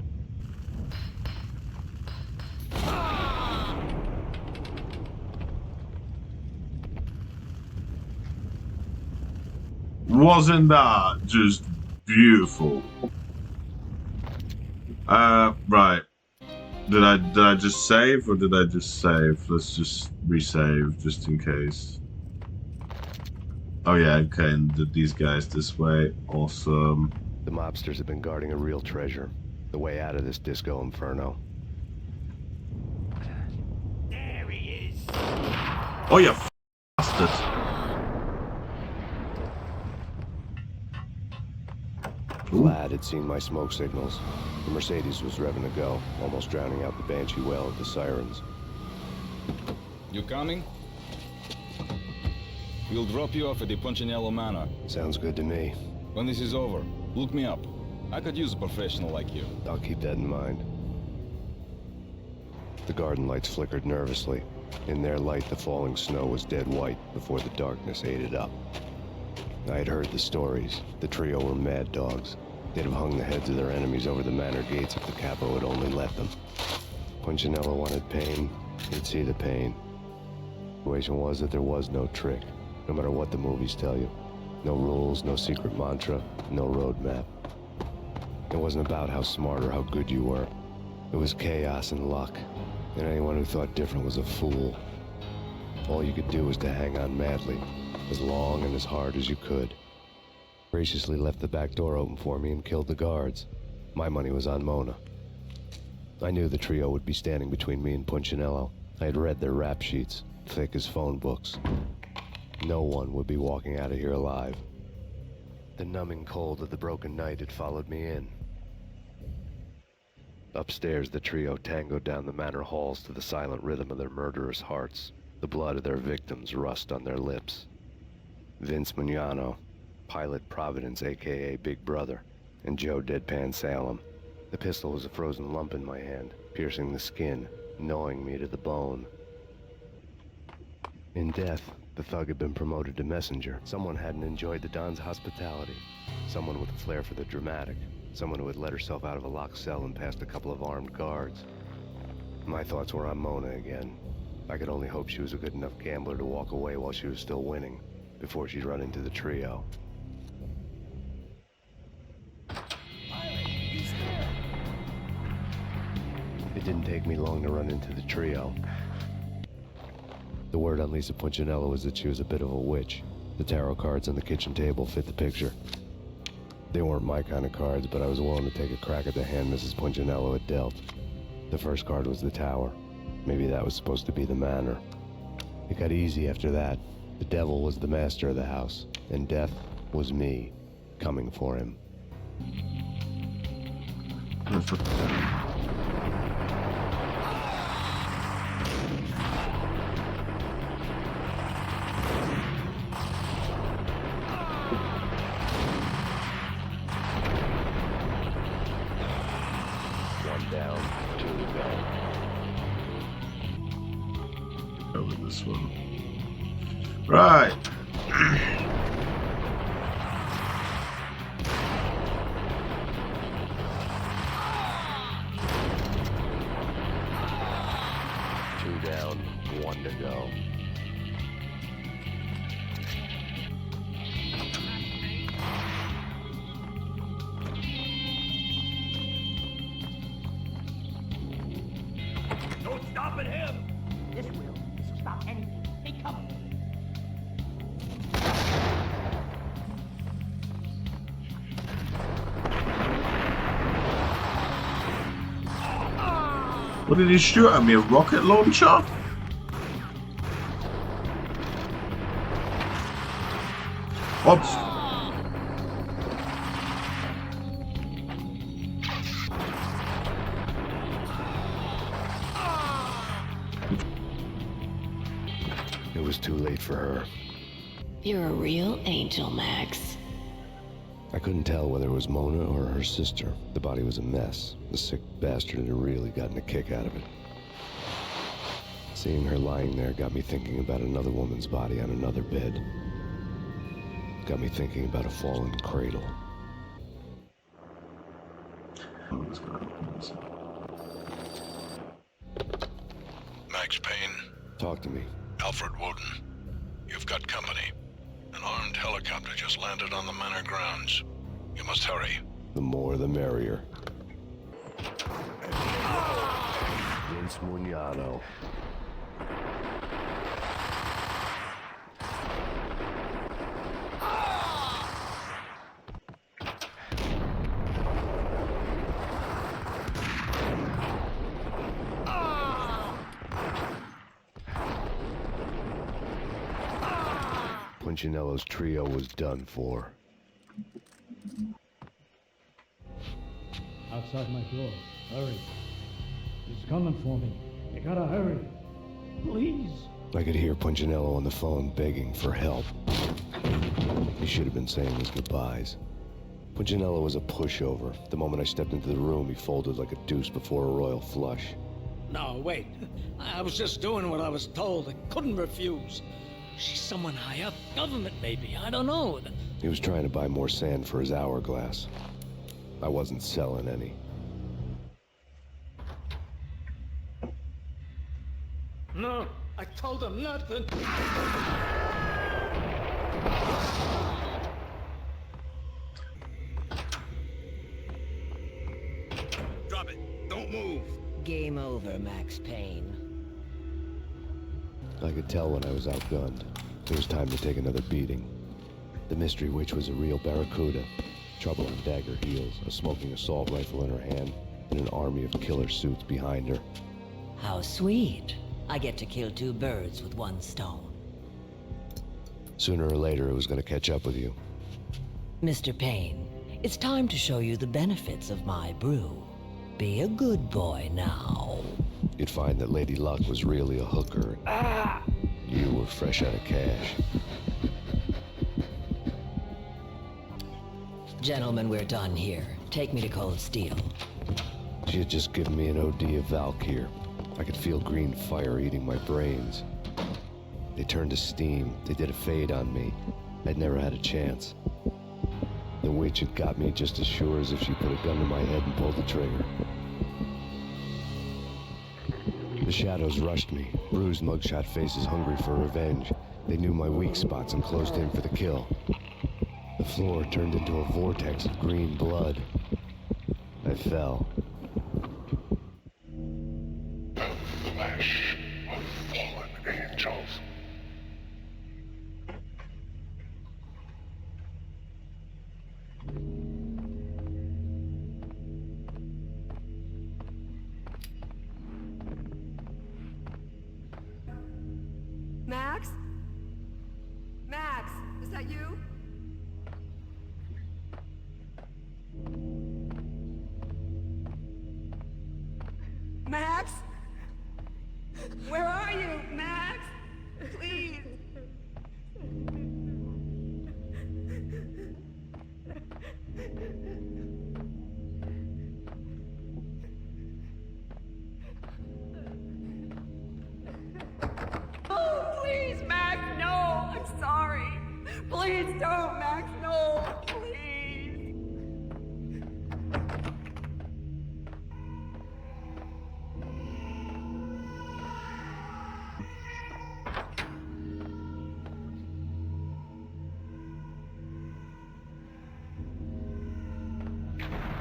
Wasn't that just beautiful? Right. Did I just save or did I just save? Let's just resave just in case. Oh yeah, okay, and these guys this way. Awesome. The mobsters have been guarding a real treasure. The way out of this disco inferno. There he is. Oh, you bastard. Vlad had seen my smoke signals. The Mercedes was revving to go, almost drowning out the Banshee well of the sirens. You coming? We'll drop you off at the Punchinello Manor. Sounds good to me. When this is over, look me up. I could use a professional like you. I'll keep that in mind. The garden lights flickered nervously. In their light, the falling snow was dead white before the darkness ate it up. I had heard the stories. The trio were mad dogs. They'd have hung the heads of their enemies over the manor gates if the capo had only let them. Punchinello wanted Payne. He'd see the pain. The situation was that there was no trick, no matter what the movies tell you. No rules, no secret mantra, no roadmap. It wasn't about how smart or how good you were. It was chaos and luck, and anyone who thought different was a fool. All you could do was to hang on madly, as long and as hard as you could. Graciously left the back door open for me and killed the guards. My money was on Mona. I knew the trio would be standing between me and Punchinello. I had read their rap sheets, thick as phone books. No one would be walking out of here alive. The numbing cold of the broken night had followed me in. Upstairs, the trio tangoed down the manor halls to the silent rhythm of their murderous hearts. The blood of their victims rust on their lips. Vince Mugnano, Pilot Providence, a.k.a. Big Brother, and Joe Deadpan Salem. The pistol was a frozen lump in my hand, piercing the skin, gnawing me to the bone. In death, the thug had been promoted to messenger. Someone hadn't enjoyed the Don's hospitality. Someone with a flair for the dramatic. Someone who had let herself out of a locked cell and past a couple of armed guards. My thoughts were on Mona again. I could only hope she was a good enough gambler to walk away while she was still winning, before she'd run into the trio. It didn't take me long to run into the trio. The word on Lisa Punchinello was that she was a bit of a witch. The tarot cards on the kitchen table fit the picture. They weren't my kind of cards, but I was willing to take a crack at the hand Mrs. Punchinello had dealt. The first card was the tower. Maybe that was supposed to be the manor. It got easy after that. The devil was the master of the house, and death was me, coming for him. One down, two to go. Over this one. Right. Two down, one to go. No stopping him! This will. This will stop anything. Hey, come. What did he shoot at me? A rocket launcher? Oops. It was too late for her. You're a real angel, Max. I couldn't tell whether it was Mona or her sister. The body was a mess. The sick bastard had really gotten a kick out of it. Seeing her lying there got me thinking about another woman's body on another bed. Got me thinking about a fallen cradle. Max Payne. Talk to me. Alfred Woden. You've got company. An armed helicopter just landed on the manor grounds. You must hurry. The more the merrier. Vince Mugnano. Punchinello's trio was done for. Outside my door. Hurry. He's coming for me. You gotta hurry. Please. I could hear Punchinello on the phone begging for help. He should have been saying his goodbyes. Punchinello was a pushover. The moment I stepped into the room, he folded like a deuce before a royal flush. No, wait. I was just doing what I was told. I couldn't refuse. She's someone high up. Government, maybe. I don't know. He was trying to buy more sand for his hourglass. I wasn't selling any. No, I told him nothing. Drop it. Don't move. Game over, Max Payne. I could tell when I was outgunned. It was time to take another beating. The mystery witch was a real barracuda. Trouble on dagger heels, a smoking assault rifle in her hand, and an army of killer suits behind her. How sweet. I get to kill two birds with one stone. Sooner or later, it was going to catch up with you. Mr. Payne, it's time to show you the benefits of my brew. Be a good boy now. You'd find that Lady Luck was really a hooker. You were fresh out of cash. Gentlemen, we're done here. Take me to Cold Steel. She had just given me an OD of Valkyr. I could feel green fire eating my brains. They turned to steam. They did a fade on me. I'd never had a chance. The witch had got me just as sure as if she put a gun to my head and pulled the trigger. The shadows rushed me, bruised mugshot faces hungry for revenge. They knew my weak spots and closed in for the kill. The floor turned into a vortex of green blood. I fell. The flesh of fallen angels. Max? Max, is that you? Max? Where are you, Max? Please. Oh, please, Max, no. I'm sorry. Please don't, Max, no. Please.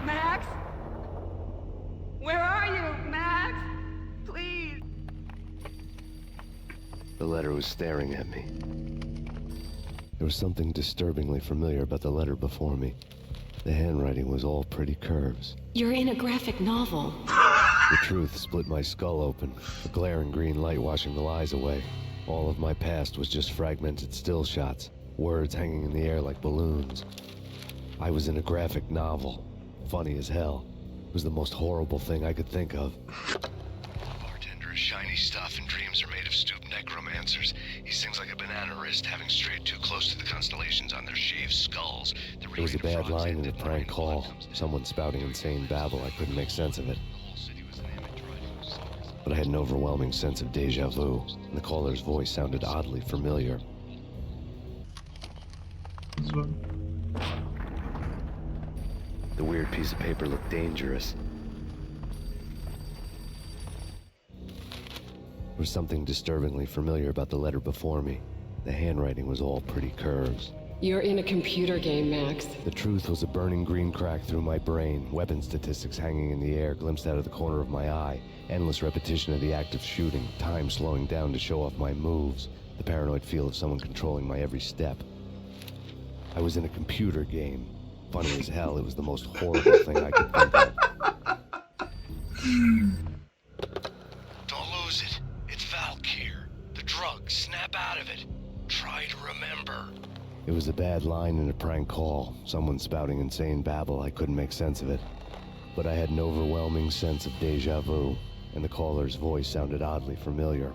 Max? Where are you, Max? Please. The letter was staring at me. There was something disturbingly familiar about the letter before me. The handwriting was all pretty curves. You're in a graphic novel. The truth split my skull open, a glaring green light washing the lies away. All of my past was just fragmented still shots, words hanging in the air like balloons. I was in a graphic novel, funny as hell. It was the most horrible thing I could think of. Bartender is shiny stuff and dreams are made of stooped necromancers. He sings like a banana wrist, having strayed too close to the constellations on their shaved skulls. It was a bad line in a prank call. Someone spouting insane babble. I couldn't make sense of it. But I had an overwhelming sense of deja vu, and the caller's voice sounded oddly familiar. The weird piece of paper looked dangerous. There was something disturbingly familiar about the letter before me. The handwriting was all pretty curves. You're in a computer game, Max. The truth was a burning green crack through my brain, weapon statistics hanging in the air, glimpsed out of the corner of my eye, endless repetition of the act of shooting, time slowing down to show off my moves, the paranoid feel of someone controlling my every step. I was in a computer game. Funny as hell, it was the most horrible thing I could think of. Don't lose it. It's Valkyr. The drug. Snap out of it. Try to remember. It was a bad line in a prank call, someone spouting insane babble. I couldn't make sense of it. But I had an overwhelming sense of deja vu, and the caller's voice sounded oddly familiar.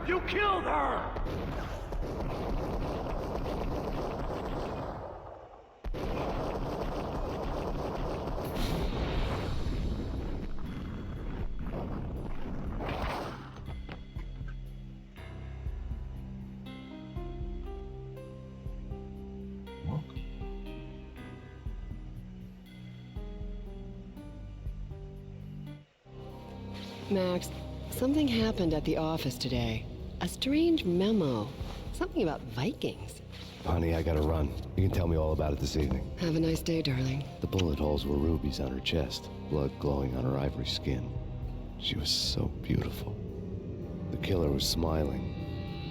You killed her! Max, something happened at the office today. A strange memo. Something about Vikings. Honey, I gotta run. You can tell me all about it this evening. Have a nice day, darling. The bullet holes were rubies on her chest, blood glowing on her ivory skin. She was so beautiful. The killer was smiling.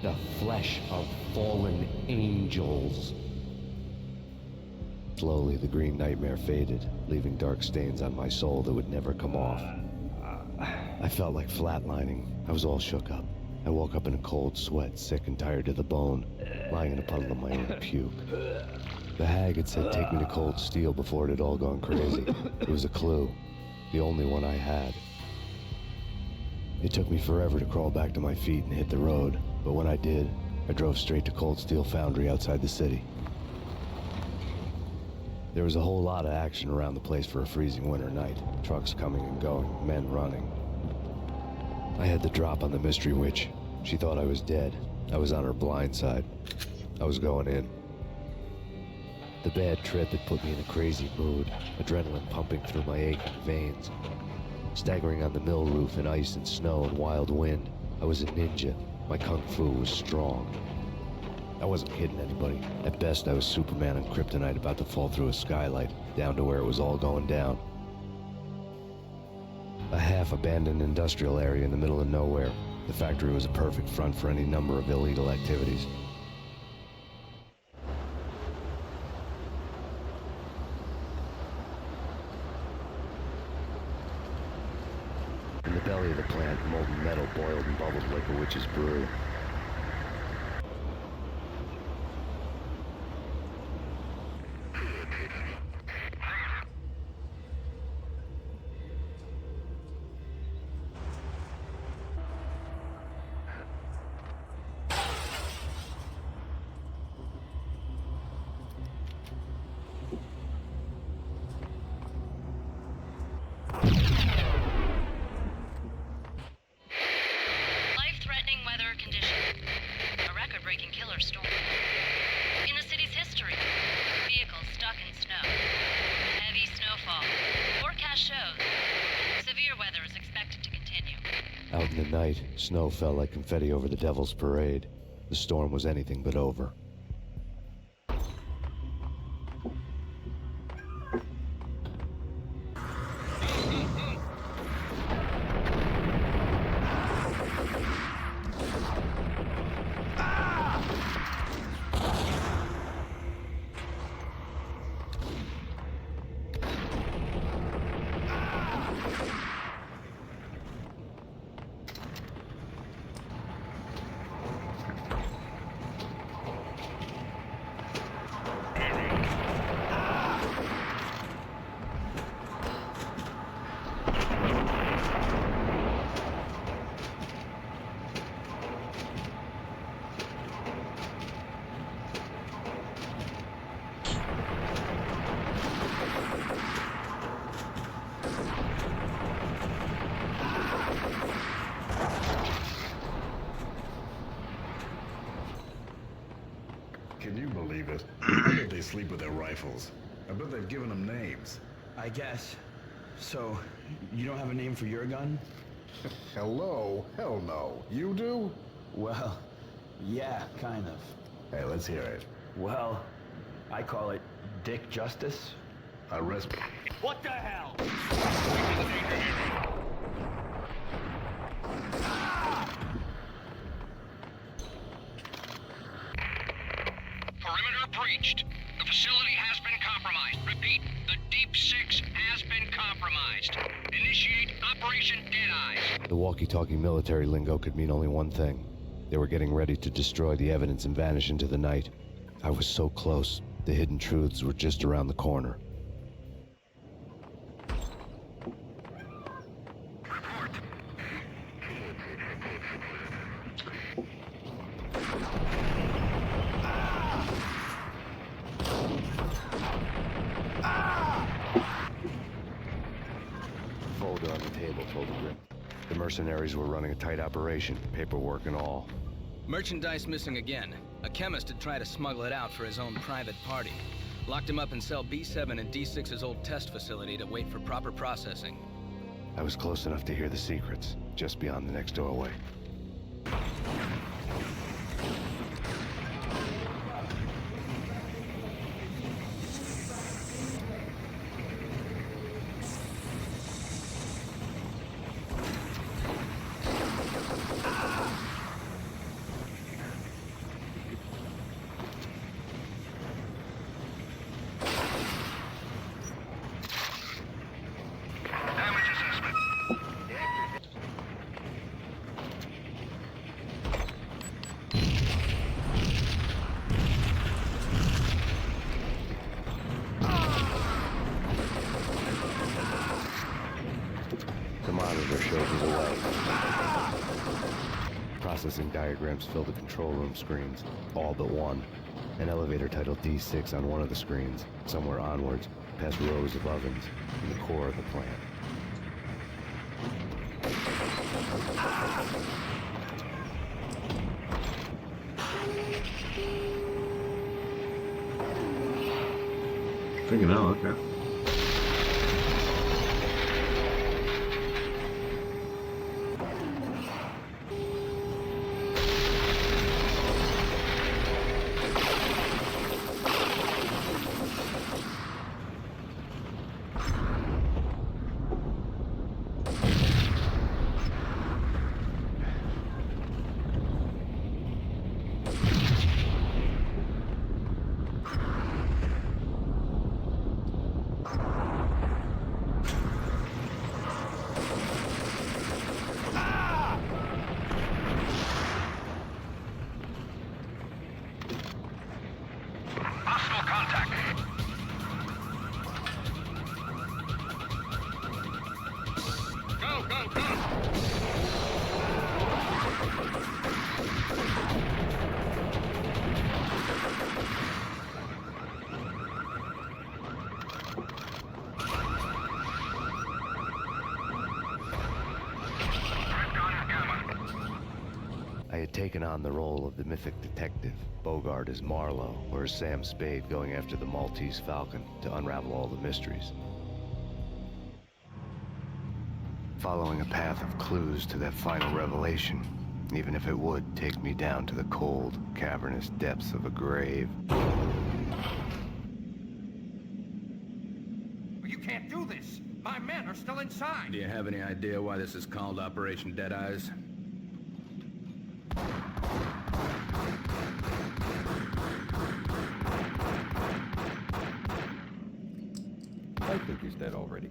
The flesh of fallen angels. Slowly, the green nightmare faded, leaving dark stains on my soul that would never come off. I felt like flatlining. I was all shook up. I woke up in a cold sweat, sick and tired to the bone, lying in a puddle of my own puke. The hag had said take me to Cold Steel before it had all gone crazy. It was a clue, the only one I had. It took me forever to crawl back to my feet and hit the road, but when I did, I drove straight to Cold Steel Foundry outside the city. There was a whole lot of action around the place for a freezing winter night. Trucks coming and going, men running. I had the drop on the mystery witch. She thought I was dead. I was on her blind side. I was going in. The bad trip had put me in a crazy mood, adrenaline pumping through my aching veins. Staggering on the mill roof in ice and snow and wild wind, I was a ninja. My kung fu was strong. I wasn't kidding anybody. At best, I was Superman on kryptonite about to fall through a skylight, down to where it was all going down. A half-abandoned industrial area in the middle of nowhere. The factory was a perfect front for any number of illegal activities. In the belly of the plant, molten metal boiled and bubbled like a witch's brew. Life-threatening weather condition. A record-breaking killer storm. In the city's history. Vehicles stuck in snow. Heavy snowfall. Forecast shows. Severe weather is expected to continue. Out in the night, snow fell like confetti over the Devil's Parade. The storm was anything but over. Can you believe it? I bet they sleep with their rifles. I bet they've given them names. I guess. So, you don't have a name for your gun? Hello? Hell no. You do? Well, yeah, kind of. Hey, let's hear it. Well, I call it Dick Justice. Arrest. What the hell? Perimeter breached. The facility has been compromised. Repeat, the Deep Six has been compromised. Initiate Operation Deadeyes. The walkie-talkie military lingo could mean only one thing. They were getting ready to destroy the evidence and vanish into the night. I was so close. The hidden truths were just around the corner. Folder on the table told the grip. The mercenaries were running a tight operation, paperwork and all. Merchandise missing again. A chemist had tried to smuggle it out for his own private party. Locked him up in cell B7 in D6's old test facility to wait for proper processing. I was close enough to hear the secrets, just beyond the next doorway. elevator shows me the way. Processing diagrams fill the control room screens, all but one. An elevator titled D6 on one of the screens, somewhere onwards, past rows of ovens, in the core of the plant. Freaking hell, okay. I had taken on the role of the mythic detective, Bogart as Marlowe, or as Sam Spade going after the Maltese Falcon to unravel all the mysteries. Following a path of clues to that final revelation, even if it would take me down to the cold, cavernous depths of a grave. You can't do this! My men are still inside! Do you have any idea why this is called Operation Dead Eyes? I think he's dead already.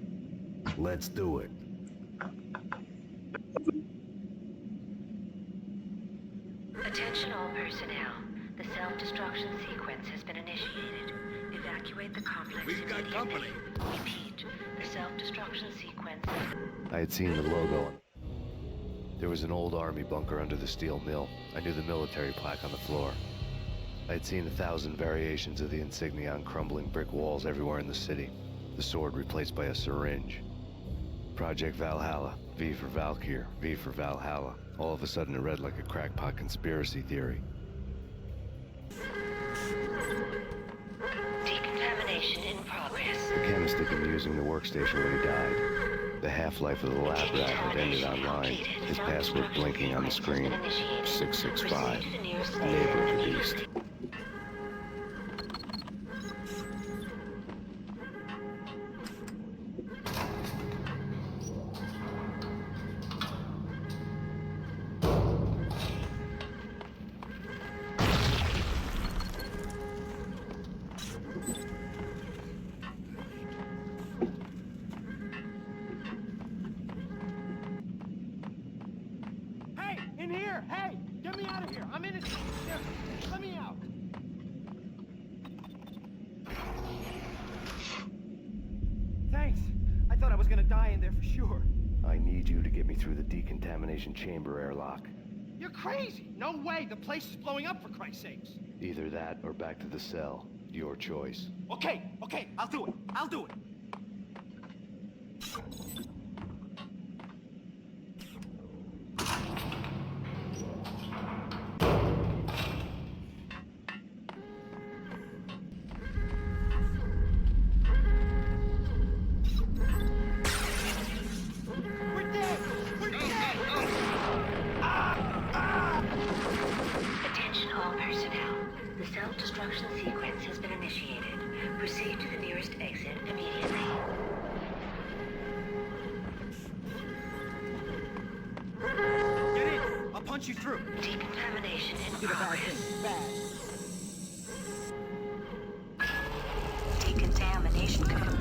Let's do it. Attention all personnel. The self-destruction sequence has been initiated. Evacuate the complex. We've got company. Repeat. The self-destruction sequence. I had seen the logo. There was an old army bunker under the steel mill. I knew the military plaque on the floor. I had seen 1,000 variations of the insignia on crumbling brick walls everywhere in the city. The sword replaced by a syringe. Project Valhalla, V for Valkyr, V for Valhalla. All of a sudden it read like a crackpot conspiracy theory. Decontamination in progress. The chemist had been using the workstation when he died. The half-life of the lab rat had ended online. His password blinking on the screen. 665. Neighbor introduced. Hey, in here! Hey, get me out of here! I'm innocent! Here, let me out! Thanks. I thought I was gonna die in there for sure. I need you to get me through the decontamination chamber airlock. You're crazy! No way! The place is blowing up, for Christ's sakes! Either that or back to the cell. Your choice. Okay, I'll do it. I'll do it. Attention all personnel. The self-destruction sequence has been initiated. Proceed to the nearest exit immediately. Get in! I'll punch you through. Decontamination in Did a bad progress. thing. Bad. Decontamination complete.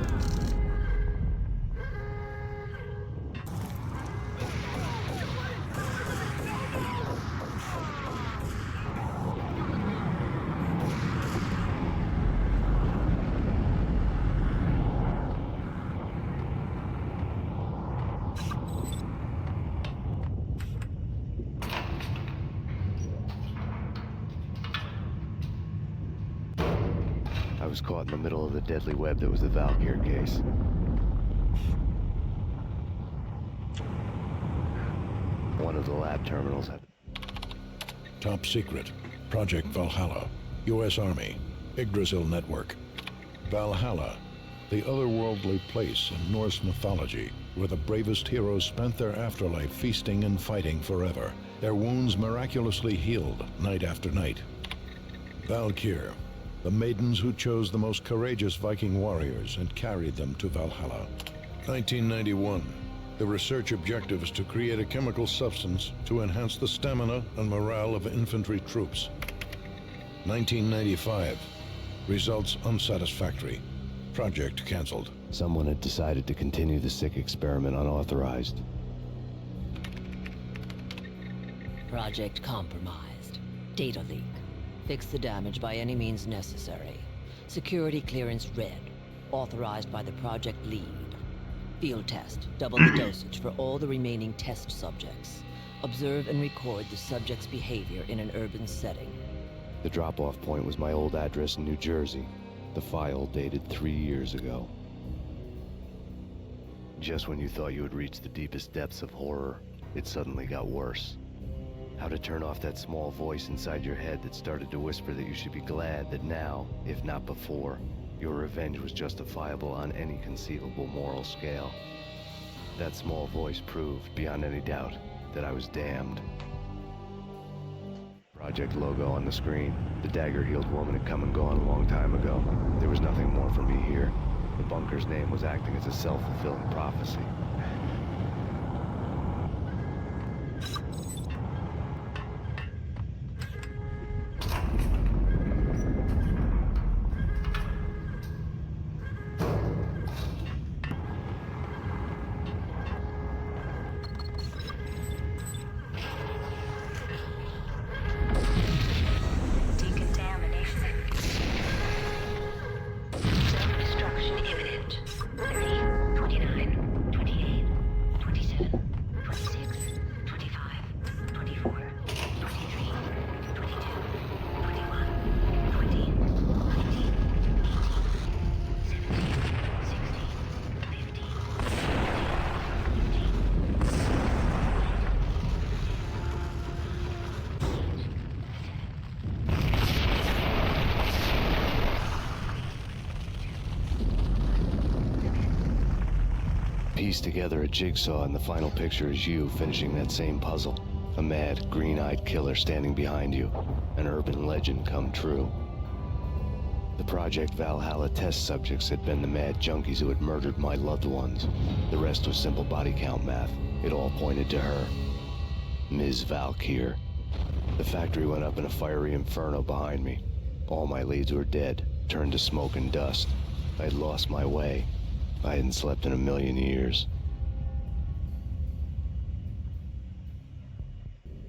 was caught in the middle of the deadly web that was the Valkyr case. One of the lab terminals had... Top secret. Project Valhalla. U.S. Army. Yggdrasil Network. Valhalla. The otherworldly place in Norse mythology where the bravest heroes spent their afterlife feasting and fighting forever, their wounds miraculously healed night after night. Valkyr. The maidens who chose the most courageous Viking warriors and carried them to Valhalla. 1991. The research objective is to create a chemical substance to enhance the stamina and morale of infantry troops. 1995. Results unsatisfactory. Project cancelled. Someone had decided to continue the sick experiment unauthorized. Project compromised. Data leak. Fix the damage by any means necessary. Security clearance red. Authorized by the project lead. Field test. Double the dosage for all the remaining test subjects. Observe and record the subject's behavior in an urban setting. The drop-off point was my old address in New Jersey. The file dated 3 years ago. Just when you thought you had reached the deepest depths of horror, it suddenly got worse. How to turn off that small voice inside your head that started to whisper that you should be glad that now, if not before, your revenge was justifiable on any conceivable moral scale. That small voice proved, beyond any doubt, that I was damned. Project logo on the screen. The dagger-heeled woman had come and gone a long time ago. There was nothing more for me here. The bunker's name was acting as a self-fulfilling prophecy. Piece together a jigsaw, and the final picture is you finishing that same puzzle. A mad, green-eyed killer standing behind you. An urban legend come true. The Project Valhalla test subjects had been the mad junkies who had murdered my loved ones. The rest was simple body count math. It all pointed to her. Ms. Valkyr. The factory went up in a fiery inferno behind me. All my leads were dead, turned to smoke and dust. I'd lost my way. I hadn't slept in a million years.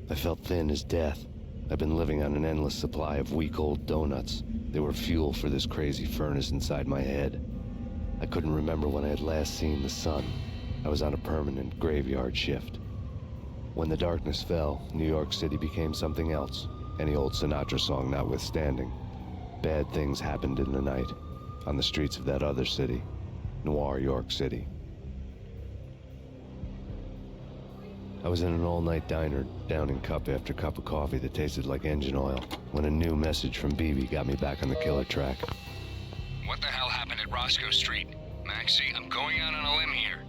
I felt thin as death. I've been living on an endless supply of week-old donuts. They were fuel for this crazy furnace inside my head. I couldn't remember when I had last seen the sun. I was on a permanent graveyard shift. When the darkness fell, New York City became something else, any old Sinatra song notwithstanding. Bad things happened in the night, on the streets of that other city. Noir York City. I was in an all-night diner, downing cup after cup of coffee that tasted like engine oil, when a new message from BB got me back on the killer track. What the hell happened at Roscoe Street? Maxie, I'm going out on a limb here.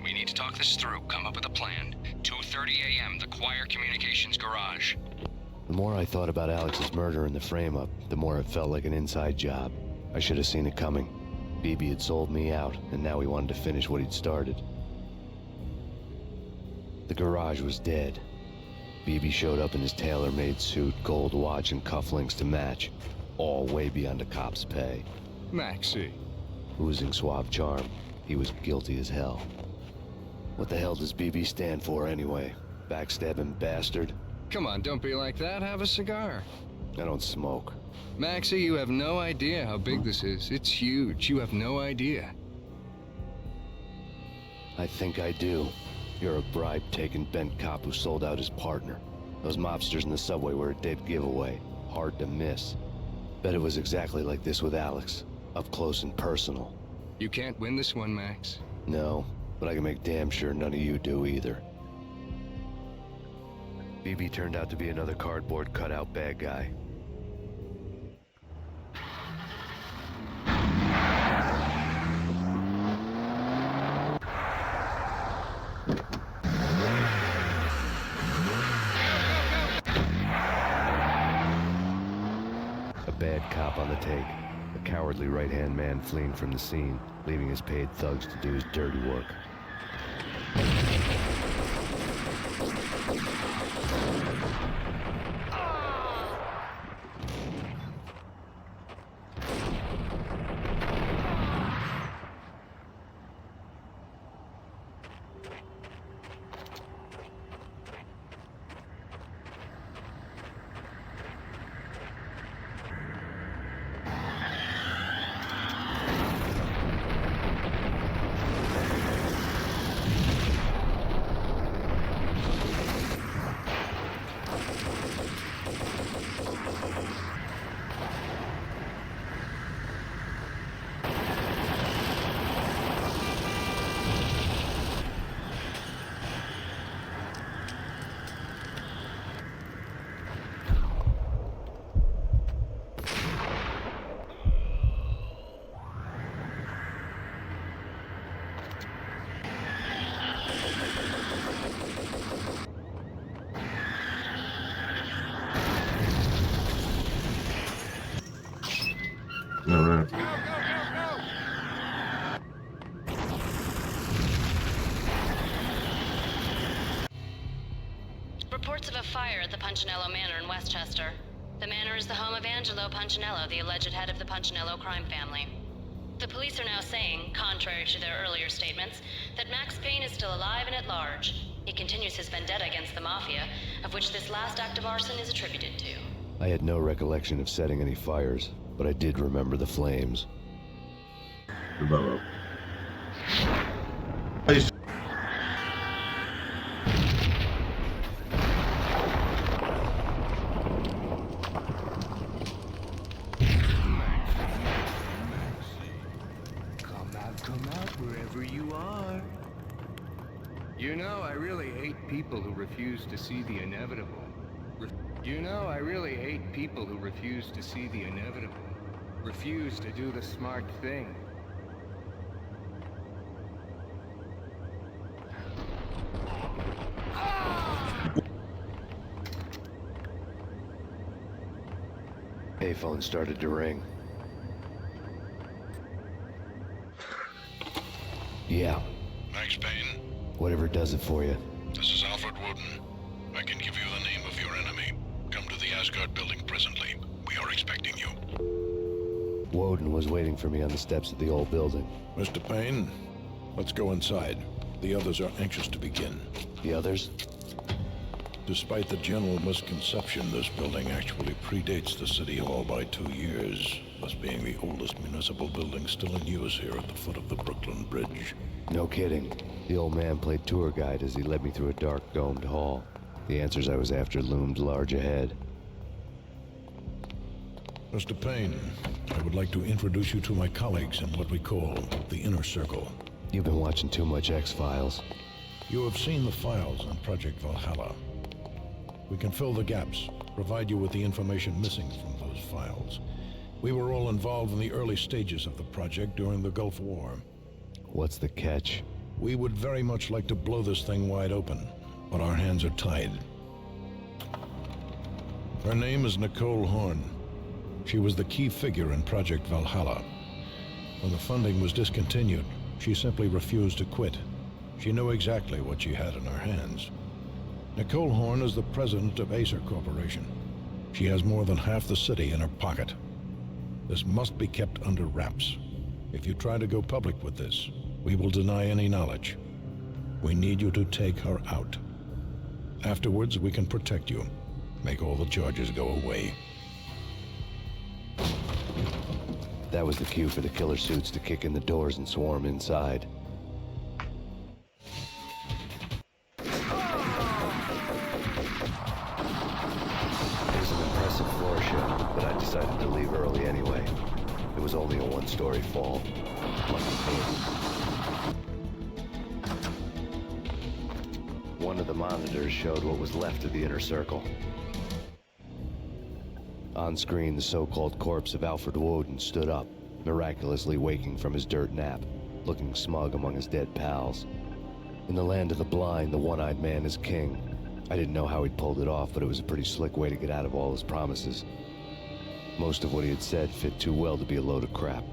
We need to talk this through, come up with a plan. 2:30 a.m., the Choir Communications Garage. The more I thought about Alex's murder and the frame-up, the more it felt like an inside job. I should have seen it coming. BB had sold me out, and now he wanted to finish what he'd started. The garage was dead. BB showed up in his tailor-made suit, gold watch, and cufflinks to match, all way beyond a cop's pay. Maxie. Oozing suave charm, he was guilty as hell. What the hell does BB stand for anyway? Backstabbing bastard? Come on, don't be like that. Have a cigar. I don't smoke. Maxie, you have no idea how big this is. It's huge. You have no idea. I think I do. You're a bribe-taking bent cop who sold out his partner. Those mobsters in the subway were a dead giveaway. Hard to miss. Bet it was exactly like this with Alex. Up close and personal. You can't win this one, Max. No, but I can make damn sure none of you do either. BB turned out to be another cardboard cutout bad guy. A bad cop on the take. A cowardly right-hand man fleeing from the scene, leaving his paid thugs to do his dirty work. All right. Reports of a fire at the Punchinello Manor in Westchester. The manor is the home of Angelo Punchinello, the alleged head of the Punchinello crime family. The police are now saying, contrary to their earlier statements, that Max Payne is still alive and at large. He continues his vendetta against the Mafia, of which this last act of arson is attributed to. I had no recollection of setting any fires, but I did remember the flames. Come out wherever you are. You know, I really hate people who refuse to see the inevitable. You know, I really hate people who refuse to see the inevitable. Refuse to do the smart thing. Payphone started to ring. Yeah. Max Payne? Whatever does it for you. This is Alfred Woden. I can give you the name of your enemy. Come to the Asgard building presently. We are expecting you. Woden was waiting for me on the steps of the old building. Mr. Payne, let's go inside. The others are anxious to begin. The others? Despite the general misconception, this building actually predates the City Hall by 2 years, thus being the oldest municipal building still in use here at the foot of the Brooklyn Bridge. No kidding. The old man played tour guide as he led me through a dark, domed hall. The answers I was after loomed large ahead. Mr. Payne, I would like to introduce you to my colleagues in what we call the Inner Circle. You've been watching too much X-Files. You have seen the files on Project Valhalla. We can fill the gaps, provide you with the information missing from those files. We were all involved in the early stages of the project during the Gulf War. What's the catch? We would very much like to blow this thing wide open, but our hands are tied. Her name is Nicole Horn. She was the key figure in Project Valhalla. When the funding was discontinued, she simply refused to quit. She knew exactly what she had in her hands. Nicole Horn is the president of Acer Corporation. She has more than half the city in her pocket. This must be kept under wraps. If you try to go public with this, we will deny any knowledge. We need you to take her out. Afterwards, we can protect you. Make all the charges go away. That was the cue for the killer suits to kick in the doors and swarm inside. It was an impressive floor show, but I decided to leave early anyway. It was only a one-story fall. Lucky for him. One of the monitors showed what was left of the inner circle. On screen, the so-called corpse of Alfred Woden stood up, miraculously waking from his dirt nap, looking smug among his dead pals. In the land of the blind, the one-eyed man is king. I didn't know how he'd pulled it off, but it was a pretty slick way to get out of all his promises. Most of what he had said fit too well to be a load of crap.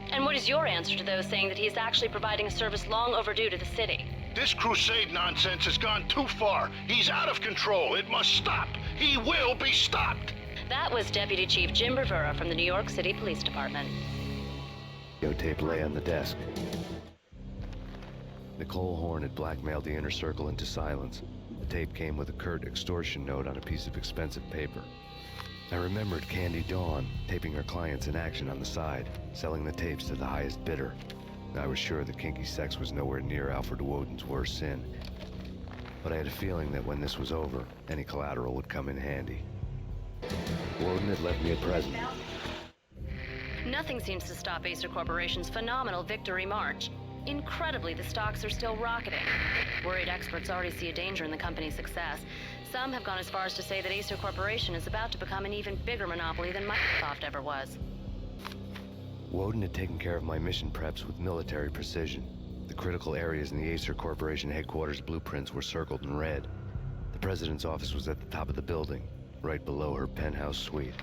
And what is your answer to those saying that he is actually providing a service long overdue to the city? This crusade nonsense has gone too far. He's out of control. It must stop. He will be stopped. That was Deputy Chief Jim Rivera from the New York City Police Department. Videotape lay on the desk. Nicole Horn had blackmailed the inner circle into silence. The tape came with a curt extortion note on a piece of expensive paper. I remembered Candy Dawn taping her clients in action on the side, selling the tapes to the highest bidder. I was sure that kinky sex was nowhere near Alfred Woden's worst sin. But I had a feeling that when this was over, any collateral would come in handy. Woden had left me a present. Nothing seems to stop Acer Corporation's phenomenal victory march. Incredibly, the stocks are still rocketing. Worried experts already see a danger in the company's success. Some have gone as far as to say that Acer Corporation is about to become an even bigger monopoly than Microsoft ever was. Woden had taken care of my mission preps with military precision. The critical areas in the Acer Corporation headquarters blueprints were circled in red. The president's office was at the top of the building, right below her penthouse suite.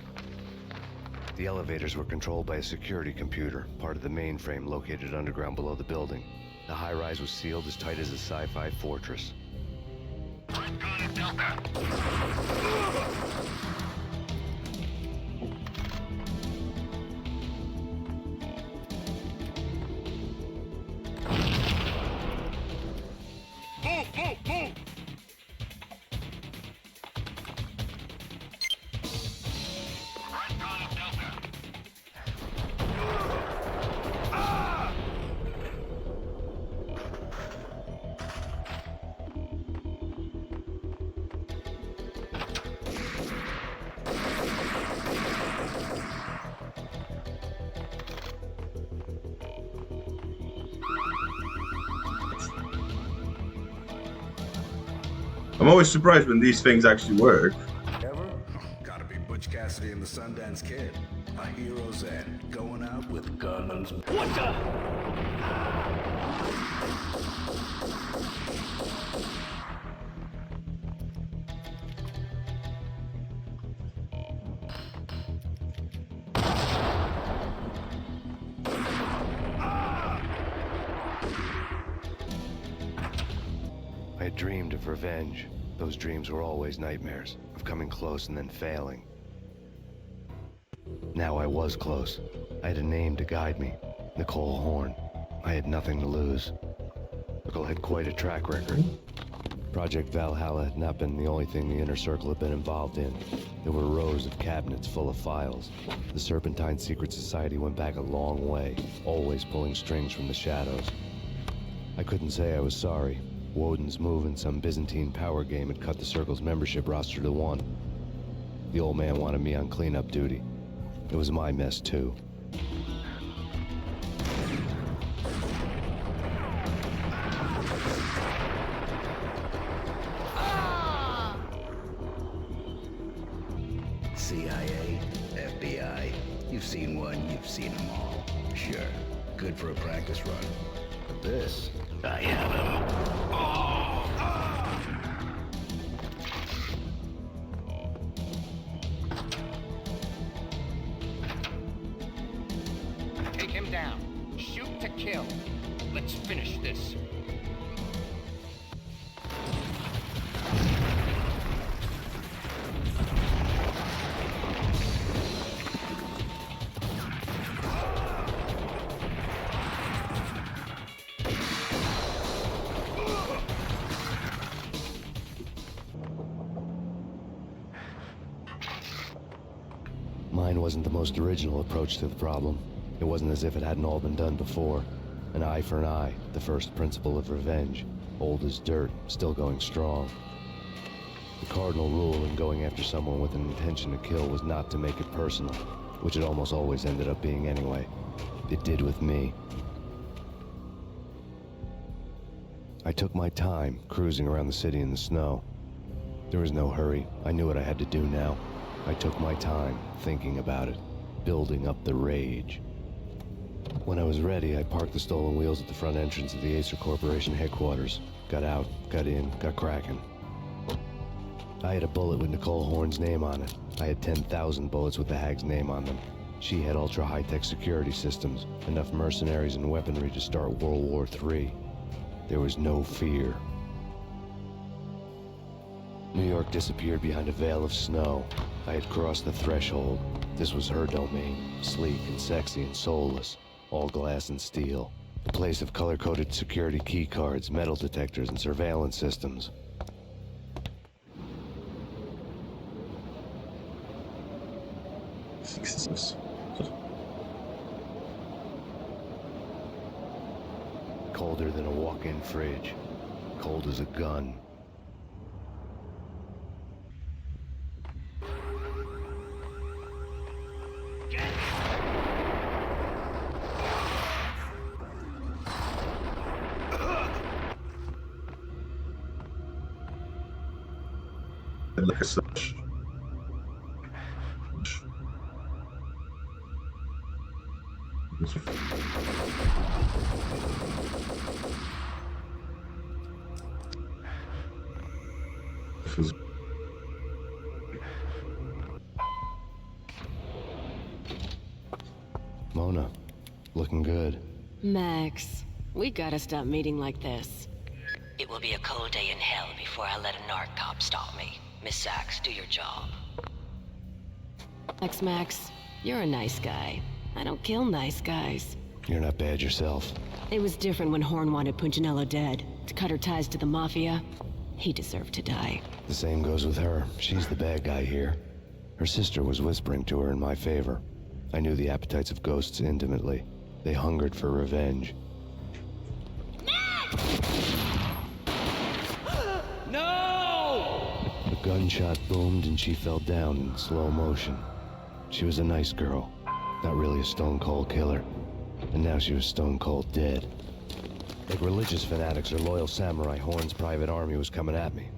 The elevators were controlled by a security computer, part of the mainframe located underground below the building. The high-rise was sealed as tight as a sci-fi fortress. Move, move, move! I'm always surprised when these things actually work. Ever? Gotta be Butch Cassidy and the Sundance Kid. A hero's end, going out with guns. What the? I had dreamed of revenge. Those dreams were always nightmares, of coming close and then failing. Now I was close. I had a name to guide me, Nicole Horn. I had nothing to lose. Nicole had quite a track record. Project Valhalla had not been the only thing the Inner Circle had been involved in. There were rows of cabinets full of files. The Serpentine Secret Society went back a long way, always pulling strings from the shadows. I couldn't say I was sorry. Woden's move in some Byzantine power game had cut the Circle's membership roster to 1. The old man wanted me on cleanup duty. It was my mess, too. CIA, FBI, you've seen one, you've seen them all. Sure, good for a practice run. But this, I have him. Take him down. Shoot to kill. Let's finish this. Mine wasn't the most original approach to the problem. It wasn't as if it hadn't all been done before. An eye for an eye, the first principle of revenge. Old as dirt, still going strong. The cardinal rule in going after someone with an intention to kill was not to make it personal. which it almost always ended up being anyway. It did with me. I took my time, cruising around the city in the snow. There was no hurry. I knew what I had to do now. I took my time, thinking about it, building up the rage. When I was ready, I parked the stolen wheels at the front entrance of the Acer Corporation headquarters. Got out, got in, got cracking. I had a bullet with Nicole Horn's name on it. I had 10,000 bullets with the Hag's name on them. She had ultra-high-tech security systems, enough mercenaries and weaponry to start World War III. There was no fear. New York disappeared behind a veil of snow. I had crossed the threshold. This was her domain, sleek and sexy and soulless, all glass and steel. A place of color-coded security key cards, metal detectors, and surveillance systems. Colder than a walk-in fridge. Cold as a gun. Like a such. Mona, looking good. Max, we gotta stop meeting like this. It will be a cold day in hell before I let a narc cop stop me. Miss Sachs, do your job. Max, you're a nice guy. I don't kill nice guys. You're not bad yourself. It was different when Horn wanted Punchinello dead. To cut her ties to the Mafia, he deserved to die. The same goes with her. She's the bad guy here. Her sister was whispering to her in my favor. I knew the appetites of ghosts intimately. They hungered for revenge. No! A gunshot boomed and she fell down in slow motion. She was a nice girl, not really a stone-cold killer. And now she was stone-cold dead. Like religious fanatics or loyal samurai, Horn's private army was coming at me.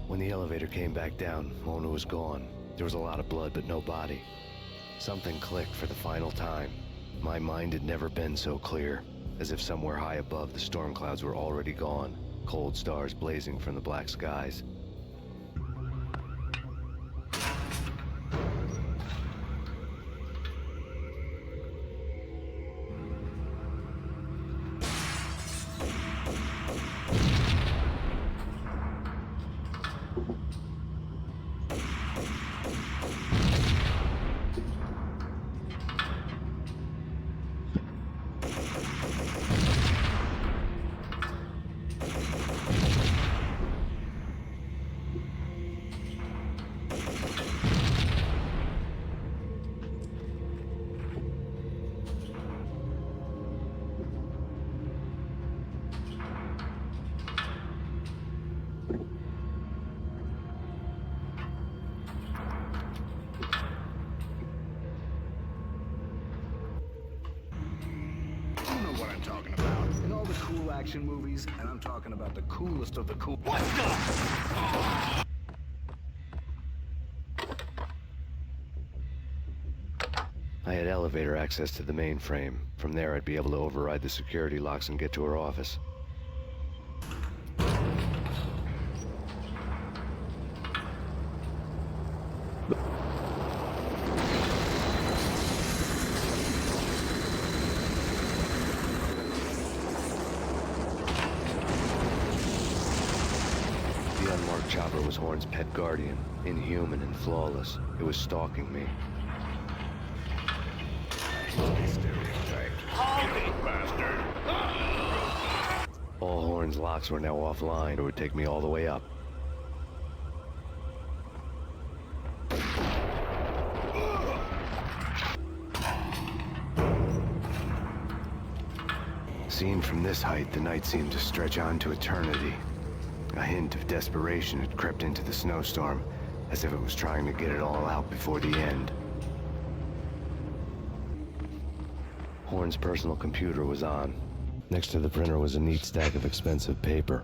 When the elevator came back down, Mona was gone. There was a lot of blood, but no body. Something clicked for the final time. My mind had never been so clear, as if somewhere high above the storm clouds were already gone, cold stars blazing from the black skies. Action movies, and I'm talking about the coolest of the cool. What the? I had elevator access to the mainframe. From there, I'd be able to override the security locks and get to her office. The unmarked chopper was Horn's pet guardian, inhuman and flawless. It was stalking me. All Horn's locks were now offline. It would take me all the way up. from this height, the night seemed to stretch on to eternity. A hint of desperation had crept into the snowstorm, as if it was trying to get it all out before the end. Horn's personal computer was on. Next to the printer was a neat stack of expensive paper.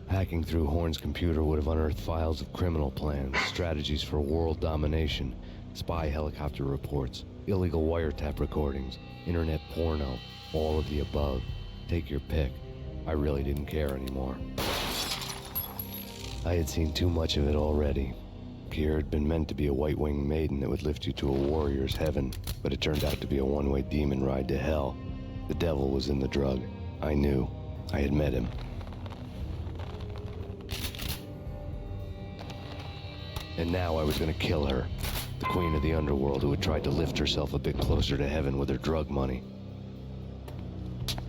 Hacking through Horn's computer would have unearthed files of criminal plans, strategies for world domination, spy helicopter reports, illegal wiretap recordings, internet porno, all of the above. Take your pick. I really didn't care anymore. I had seen too much of it already. Kier had been meant to be a white-winged maiden that would lift you to a warrior's heaven, but it turned out to be a one-way demon ride to hell. The devil was in the drug. I knew. I had met him. And now I was gonna kill her. The queen of the underworld who had tried to lift herself a bit closer to heaven with her drug money.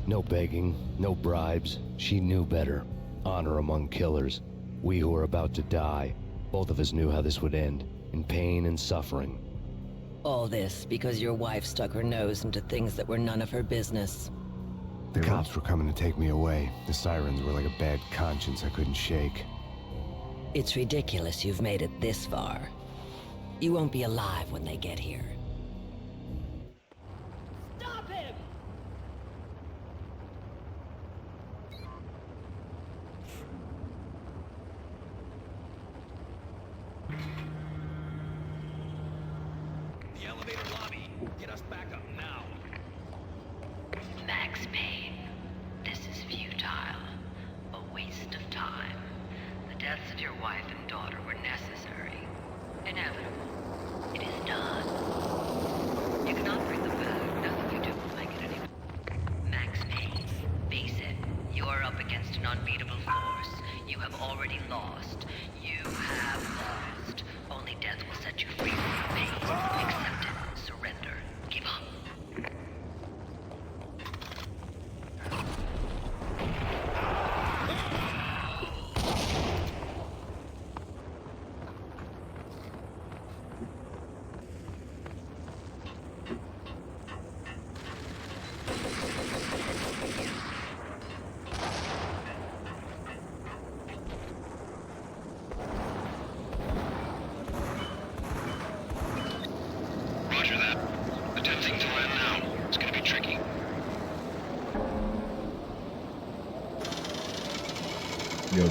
No begging, no bribes. She knew better. Honor among killers. We who were about to die. Both of us knew how this would end, in pain and suffering. All this because your wife stuck her nose into things that were none of her business. The cops were coming to take me away. The sirens were like a bad conscience I couldn't shake. It's ridiculous you've made it this far. You won't be alive when they get here. Stop him! The elevator lobby. Get us back up now. Max Payne, this is futile. A waste of time. The deaths of your wife and daughter were necessary. Inevitable. It is done. You cannot bring them back. Nothing you do will make it any. Max Payne, face it. You are up against an unbeatable force. You have already lost. You have lost. Only death will set you free from your pain. Accept it. Surrender. Give up. Roger that. Attempting to land now. It's gonna be tricky. Yo.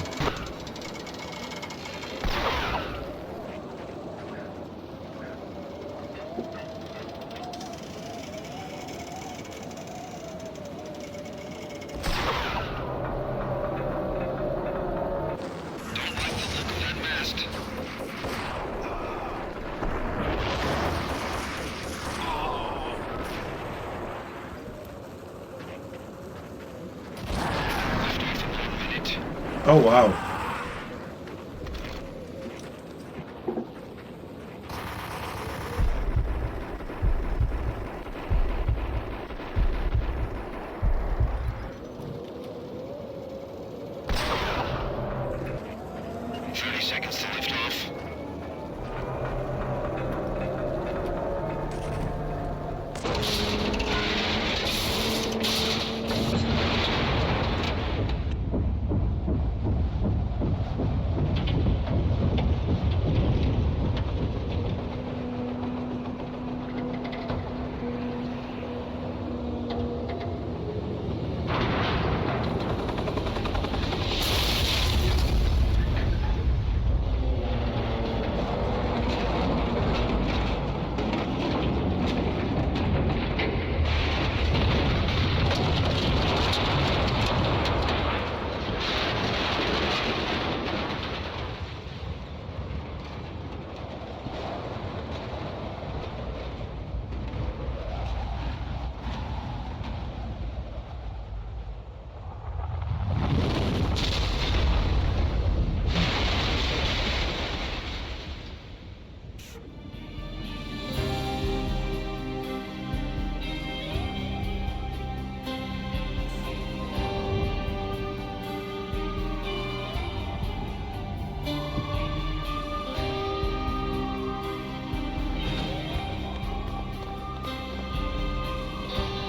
Oh wow.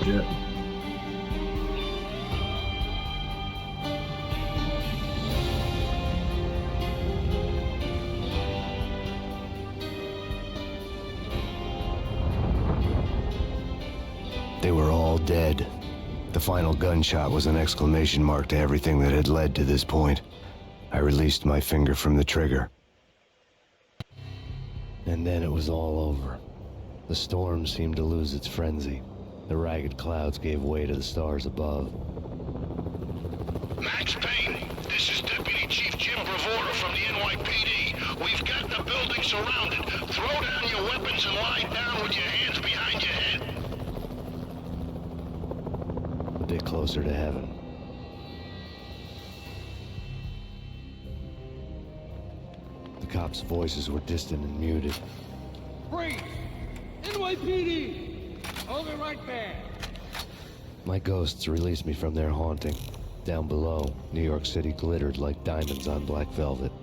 Yeah. all dead. The final gunshot was an exclamation mark to everything that had led to this point. I released my finger from the trigger. And then it was all over. The storm seemed to lose its frenzy. The ragged clouds gave way to the stars above. Max Payne, this is Deputy Chief Jim Bravura from the NYPD. We've got the building surrounded. Throw down your weapons and lie down with your hands behind your head. A bit closer to heaven. The cops' voices were distant and muted. Freeze! NYPD! Hold it right there! My ghosts released me from their haunting. Down below, New York City glittered like diamonds on black velvet.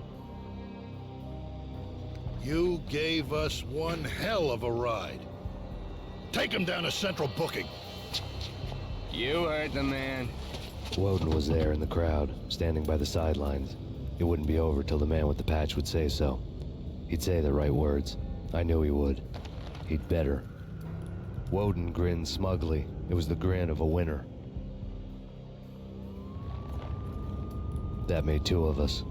You gave us one hell of a ride. Take him down to Central Booking. You heard the man. Woden was there in the crowd, standing by the sidelines. It wouldn't be over till the man with the patch would say so. He'd say the right words. I knew he would. He'd better. Woden grinned smugly. It was the grin of a winner. That made two of us.